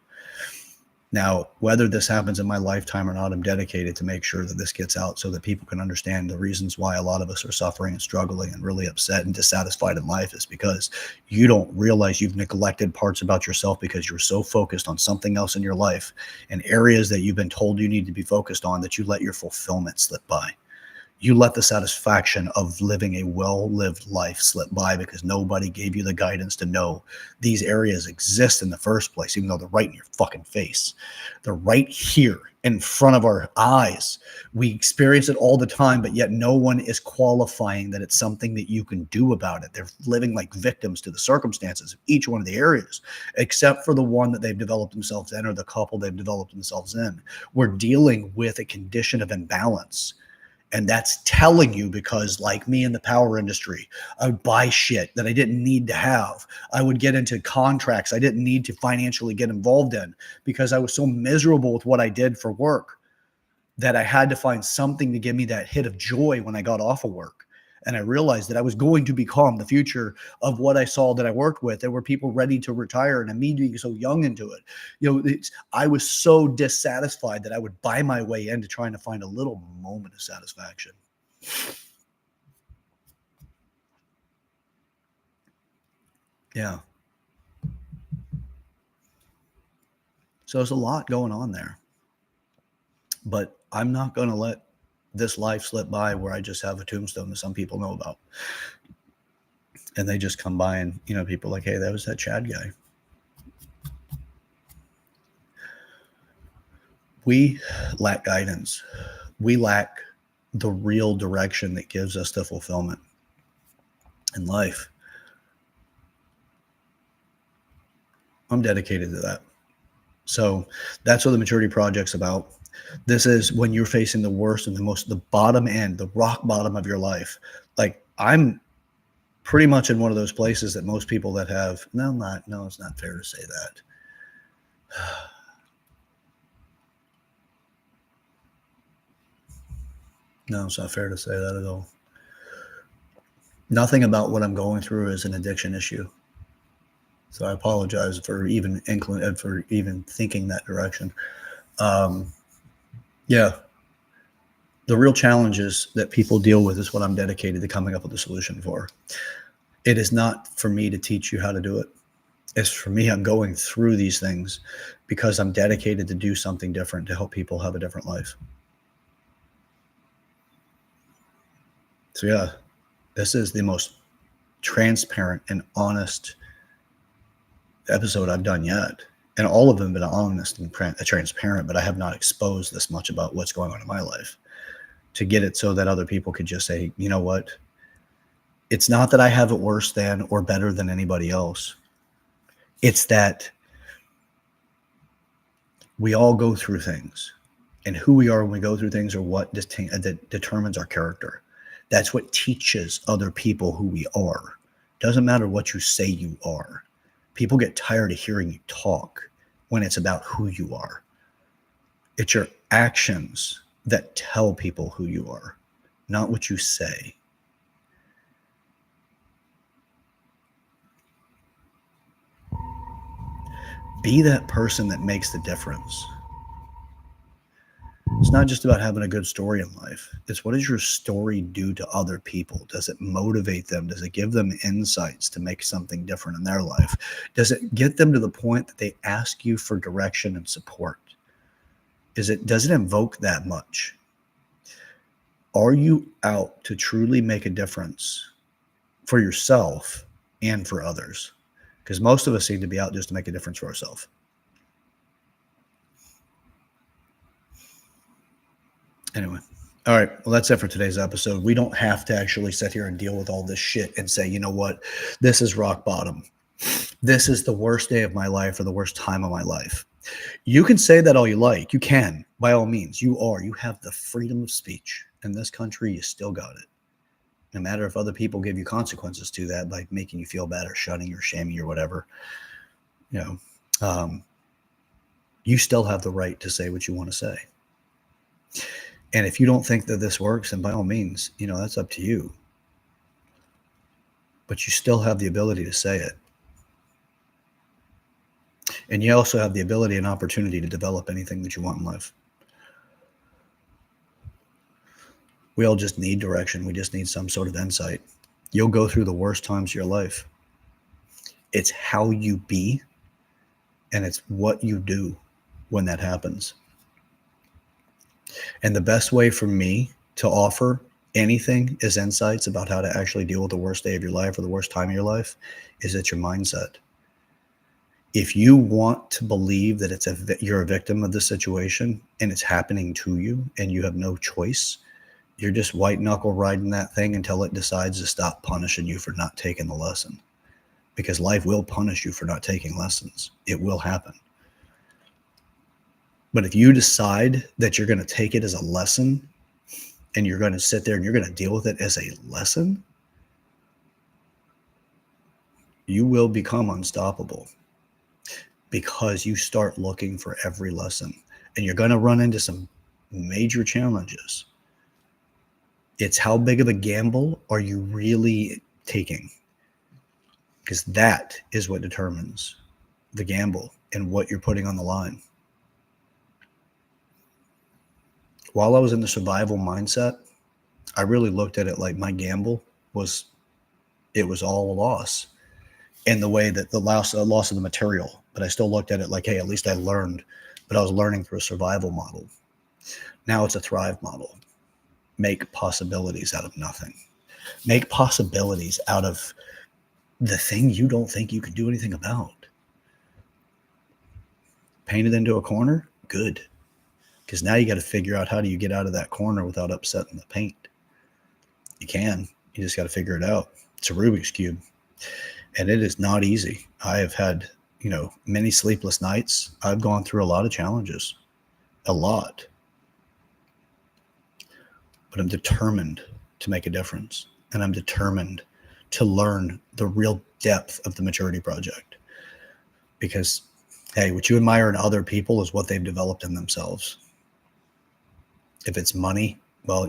Now, whether this happens in my lifetime or not, I'm dedicated to make sure that this gets out so that people can understand the reasons why a lot of us are suffering and struggling and really upset and dissatisfied in life is because you don't realize you've neglected parts about yourself because you're so focused on something else in your life and areas that you've been told you need to be focused on that you let your fulfillment slip by. You let the satisfaction of living a well-lived life slip by because nobody gave you the guidance to know these areas exist in the first place, even though they're right in your fucking face. They're right here in front of our eyes. We experience it all the time, but yet no one is qualifying that it's something that you can do about it. They're living like victims to the circumstances of each one of the areas, except for the one that they've developed themselves in or the couple they've developed themselves in. We're dealing with a condition of imbalance. And that's telling you because, like me in the power industry, I would buy shit that I didn't need to have. I would get into contracts I didn't need to financially get involved in because I was so miserable with what I did for work that I had to find something to give me that hit of joy when I got off of work. And I realized that I was going to become the future of what I saw that I worked with. There were people ready to retire and me being so young into it. I was so dissatisfied that I would buy my way into trying to find a little moment of satisfaction. Yeah. So there's a lot going on there. But I'm not going to let this life slip by where I just have a tombstone that some people know about. And they just come by and, people are like, hey, that was that Chad guy. We lack guidance. We lack the real direction that gives us the fulfillment. in life. I'm dedicated to that. So that's what the maturity project's about. This is when you're facing the worst and the bottom end, the rock bottom of your life. Like I'm pretty much in one of those places that most people that have, no, it's not fair to say that. No, it's not fair to say that at all. Nothing about what I'm going through is an addiction issue. So I apologize for even thinking that direction. Um, yeah, the real challenges that people deal with is what I'm dedicated to coming up with a solution for. It is not for me to teach you how to do it. It's for me, I'm going through these things because I'm dedicated to do something different to help people have a different life. So yeah, this is the most transparent and honest episode I've done yet. And all of them have been honest and transparent, but I have not exposed this much about what's going on in my life to get it so that other people could just say, you know what? It's not that I have it worse than or better than anybody else. It's that we all go through things, and who we are when we go through things are what determines our character. That's what teaches other people who we are. Doesn't matter what you say you are. People get tired of hearing you talk when it's about who you are. It's your actions that tell people who you are, not what you say. Be that person that makes the difference. It's not just about having a good story in life. It's what does your story do to other people? Does it motivate them? Does it give them insights to make something different in their life? Does it get them to the point that they ask you for direction and support? Does it invoke that much? Are you out to truly make a difference for yourself and for others? Because most of us seem to be out just to make a difference for ourselves. Anyway, all right. Well, that's it for today's episode. We don't have to actually sit here and deal with all this shit and say, you know what, this is rock bottom. This is the worst day of my life or the worst time of my life. You can say that all you like. You can, by all means. You have the freedom of speech. In this country, you still got it. No matter if other people give you consequences to that by making you feel bad or shunning or shaming or whatever, you still have the right to say what you want to say. And if you don't think that this works, then by all means, that's up to you. But you still have the ability to say it. And you also have the ability and opportunity to develop anything that you want in life. We all just need direction. We just need some sort of insight. You'll go through the worst times of your life. It's how you be, and it's what you do when that happens. And the best way for me to offer anything is insights about how to actually deal with the worst day of your life or the worst time of your life is it's your mindset. If you want to believe that you're a victim of the situation and it's happening to you and you have no choice, you're just white knuckle riding that thing until it decides to stop punishing you for not taking the lesson. Because life will punish you for not taking lessons. It will happen. But if you decide that you're going to take it as a lesson and you're going to sit there and you're going to deal with it as a lesson, you will become unstoppable because you start looking for every lesson and you're going to run into some major challenges. It's how big of a gamble are you really taking? Because that is what determines the gamble and what you're putting on the line. While I was in the survival mindset, I really looked at it like my gamble was all a loss in the way that the loss of the material. But I still looked at it like, hey, at least I learned, but I was learning through a survival model. Now it's a thrive model. Make possibilities out of nothing. Make possibilities out of the thing you don't think you can do anything about. Paint it into a corner? Good. Because now you got to figure out how do you get out of that corner without upsetting the paint. You can. You just got to figure it out. It's a Rubik's Cube, and it is not easy. I have had, many sleepless nights. I've gone through a lot of challenges, a lot, but I'm determined to make a difference. And I'm determined to learn the real depth of the maturity project. Because, hey, what you admire in other people is what they've developed in themselves. If it's money, well,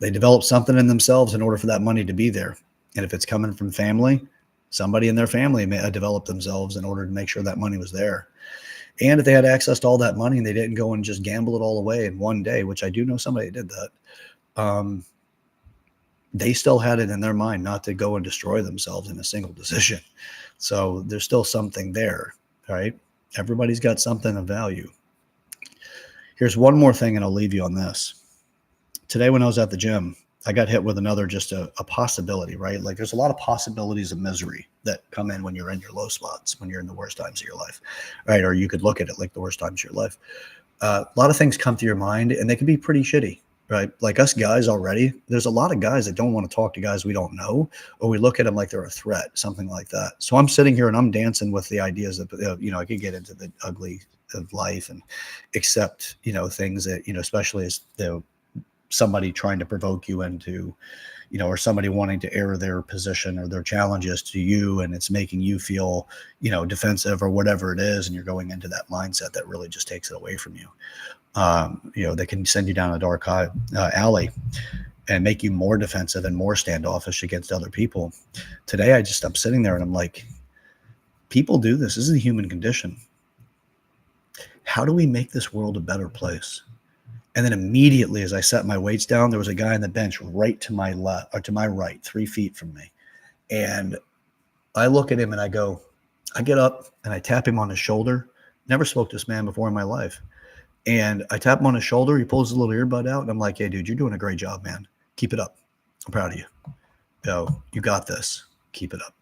they develop something in themselves in order for that money to be there. And if it's coming from family, somebody in their family may have developed themselves in order to make sure that money was there. And if they had access to all that money and they didn't go and just gamble it all away in one day, which I do know somebody did that, they still had it in their mind not to go and destroy themselves in a single decision. So there's still something there, right? Everybody's got something of value. Here's one more thing, and I'll leave you on this. Today when I was at the gym, I got hit with another, just a possibility, right? Like there's a lot of possibilities of misery that come in when you're in your low spots, when you're in the worst times of your life, right? Or you could look at it like the worst times of your life. A lot of things come to your mind and they can be pretty shitty, right? Like us guys already, there's a lot of guys that don't want to talk to guys we don't know, or we look at them like they're a threat, something like that. So I'm sitting here and I'm dancing with the ideas of, I could get into the ugly of life and accept, things that, especially as somebody trying to provoke you into, or somebody wanting to air their position or their challenges to you, and it's making you feel, defensive or whatever it is, and you're going into that mindset that really just takes it away from you. They can send you down a dark alley and make you more defensive and more standoffish against other people. Today, I'm sitting there and I'm like, people do this. This is the human condition. How do we make this world a better place? And then immediately, as I set my weights down, there was a guy on the bench right to my left, or to my right, 3 feet from me. And I look at him and I get up and I tap him on his shoulder. Never spoke to this man before in my life. And I tap him on his shoulder. He pulls his little earbud out. And I'm like, hey, dude, you're doing a great job, man. Keep it up. I'm proud of you. You got this. Keep it up.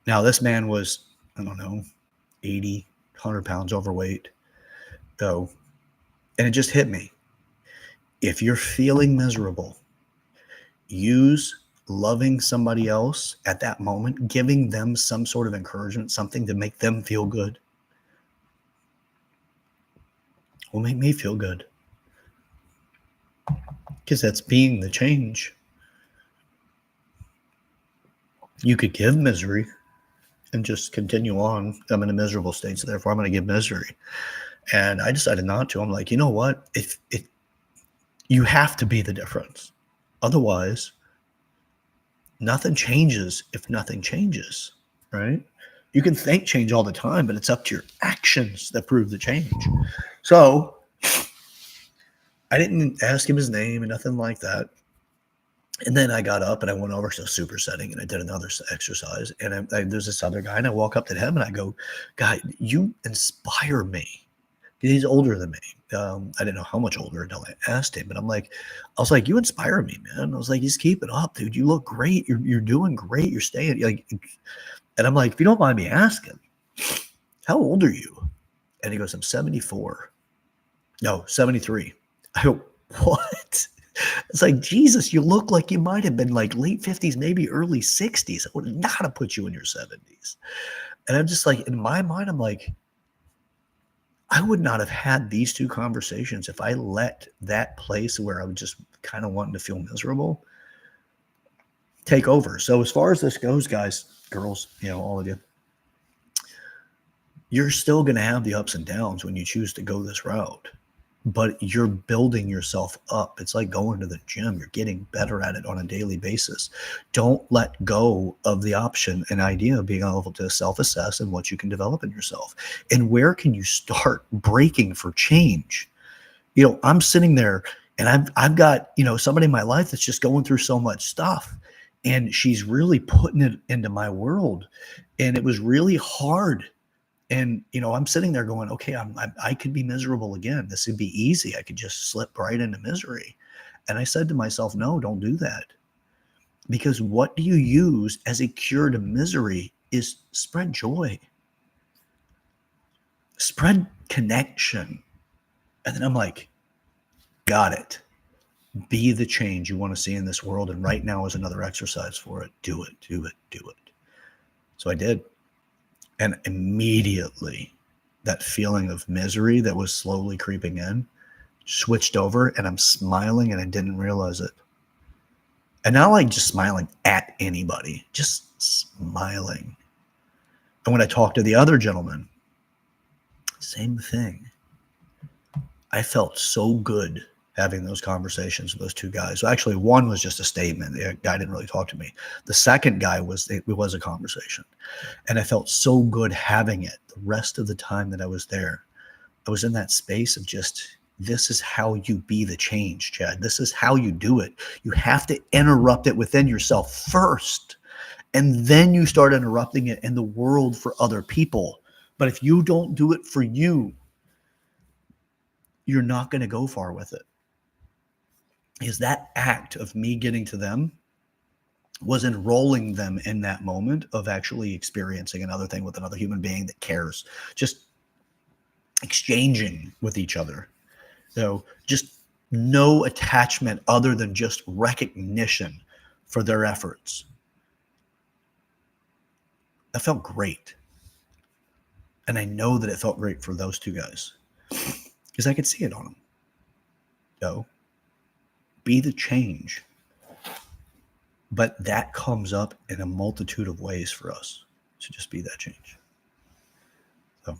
Now, this man was, 80, 100 pounds overweight. And it just hit me. If you're feeling miserable, use loving somebody else at that moment, giving them some sort of encouragement, something to make them feel good. Will make me feel good. Because that's being the change. You could give misery and just continue on. I'm in a miserable state, so therefore I'm going to give misery. And I decided not to. I'm like, you know what? If you have to be the difference. Otherwise, nothing changes if nothing changes, right? You can think change all the time, but it's up to your actions that prove the change. So I didn't ask him his name and nothing like that. And then I got up and I went over to supersetting and I did another exercise. And there's this other guy and I walk up to him and I go, "Guy, you inspire me." He's older than me. I didn't know how much older until I asked him, but I was like, "You inspire me, man." I was like, "Just keep it up, dude. You look great. You're doing great. You're staying like." And I'm like, "If you don't mind me asking, how old are you?" And he goes, "I'm 74. No, 73. I go, "What?" It's like, Jesus, you look like you might have been like late 50s, maybe early 60s. I would not have put you in your 70s. And I'm just like, in my mind, I'm like, I would not have had these two conversations if I let that place where I was just kind of wanting to feel miserable take over. So as far as this goes, guys, girls, all of you, you're still going to have the ups and downs when you choose to go this route, but you're building yourself up. It's like going to the gym. You're getting better at it on a daily basis. Don't let go of the option and idea of being able to self-assess and what you can develop in yourself. And where can you start breaking for change? I'm sitting there and I've got, somebody in my life that's just going through so much stuff, and she's really putting it into my world. And it was really hard. And, I'm sitting there going, okay, I could be miserable again. This would be easy. I could just slip right into misery. And I said to myself, no, don't do that. Because what do you use as a cure to misery is spread joy. Spread connection. And then I'm like, got it. Be the change you want to see in this world. And right now is another exercise for it. Do it, do it, do it. So I did. And immediately that feeling of misery that was slowly creeping in switched over, and I'm smiling and I didn't realize it. And not like just smiling at anybody, just smiling. And when I talked to the other gentleman, same thing. I felt so good having those conversations with those two guys. So actually, one was just a statement. The guy didn't really talk to me. The second guy it was a conversation. And I felt so good having it. The rest of the time that I was there, I was in that space of just, this is how you be the change, Chad. This is how you do it. You have to interrupt it within yourself first. And then you start interrupting it in the world for other people. But if you don't do it for you, you're not going to go far with it. Because that act of me getting to them was enrolling them in that moment of actually experiencing another thing with another human being that cares, just exchanging with each other. So just no attachment other than just recognition for their efforts. That felt great. And I know that it felt great for those two guys because I could see it on them. So be the change. But that comes up in a multitude of ways for us to just be that change. So,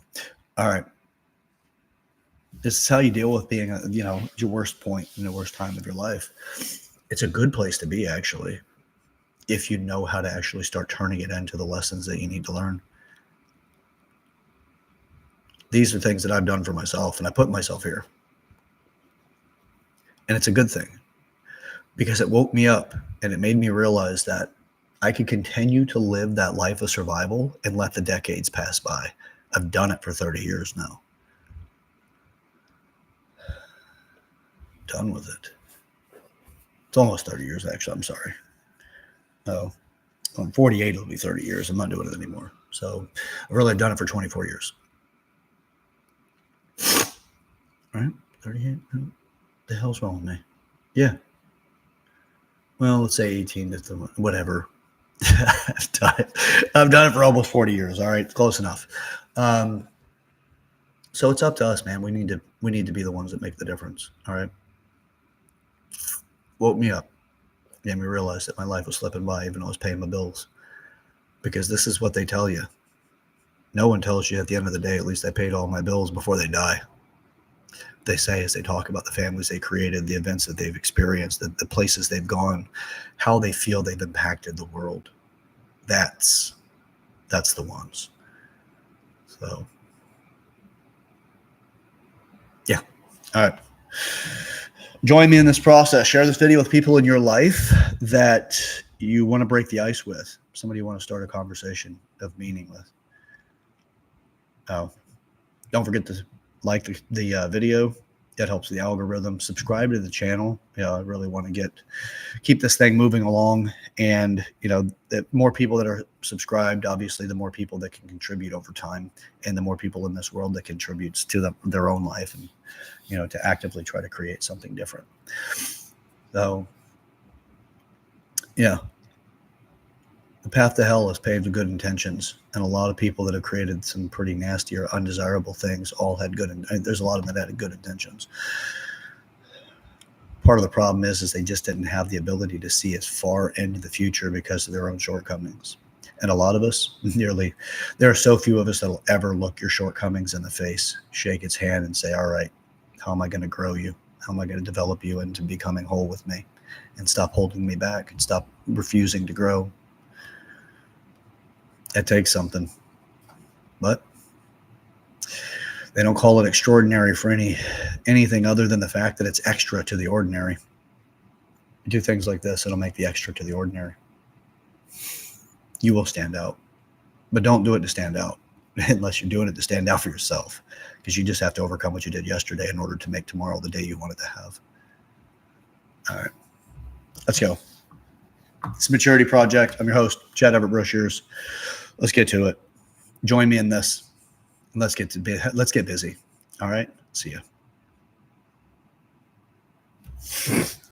all right. This is how you deal with being, your worst point in the worst time of your life. It's a good place to be, actually, if you know how to actually start turning it into the lessons that you need to learn. These are things that I've done for myself, and I put myself here. And it's a good thing because it woke me up and it made me realize that I could continue to live that life of survival and let the decades pass by. I've done it for 30 years now. Done with it. It's almost 30 years, actually. I'm sorry. Oh, I'm 48. It'll be 30 years. I'm not doing it anymore. So I've really done it for 24 years. All right. 38. What the hell's wrong with me? Yeah. Well, let's say 18 to whatever. I've done it for almost 40 years. All right. Close enough. So it's up to us, man. We need to be the ones that make the difference. All right. Woke me up. Made me realize that my life was slipping by even though I was paying my bills. Because this is what they tell you. No one tells you at the end of the day, at least I paid all my bills before they die. They say as they talk about the families they created, the events that they've experienced, the places they've gone, how they feel they've impacted the world. That's the ones. So, yeah. All right. Join me in this process. Share this video with people in your life that you want to break the ice with. Somebody you want to start a conversation of meaning with. Don't forget to like the video. That helps the algorithm. Subscribe to the channel. I really want to keep this thing moving along. And, the more people that are subscribed, obviously, the more people that can contribute over time, and the more people in this world that contributes to their own life and, to actively try to create something different. So, yeah. The path to hell is paved with good intentions, and a lot of people that have created some pretty nasty or undesirable things all had there's a lot of them that had good intentions. Part of the problem is they just didn't have the ability to see as far into the future because of their own shortcomings. And a lot of us, there are so few of us that'll ever look your shortcomings in the face, shake its hand and say, all right, how am I going to grow you? How am I going to develop you into becoming whole with me? And stop holding me back and stop refusing to grow. It takes something, but they don't call it extraordinary for anything other than the fact that it's extra to the ordinary. You do things like this, it'll make the extra to the ordinary. You will stand out, but don't do it to stand out unless you're doing it to stand out for yourself, because you just have to overcome what you did yesterday in order to make tomorrow the day you wanted to have. All right, let's go. It's a maturity project. I'm your host, Chad Everett Brochures. Let's get to it. Join me in this. Let's get busy. All right. See ya.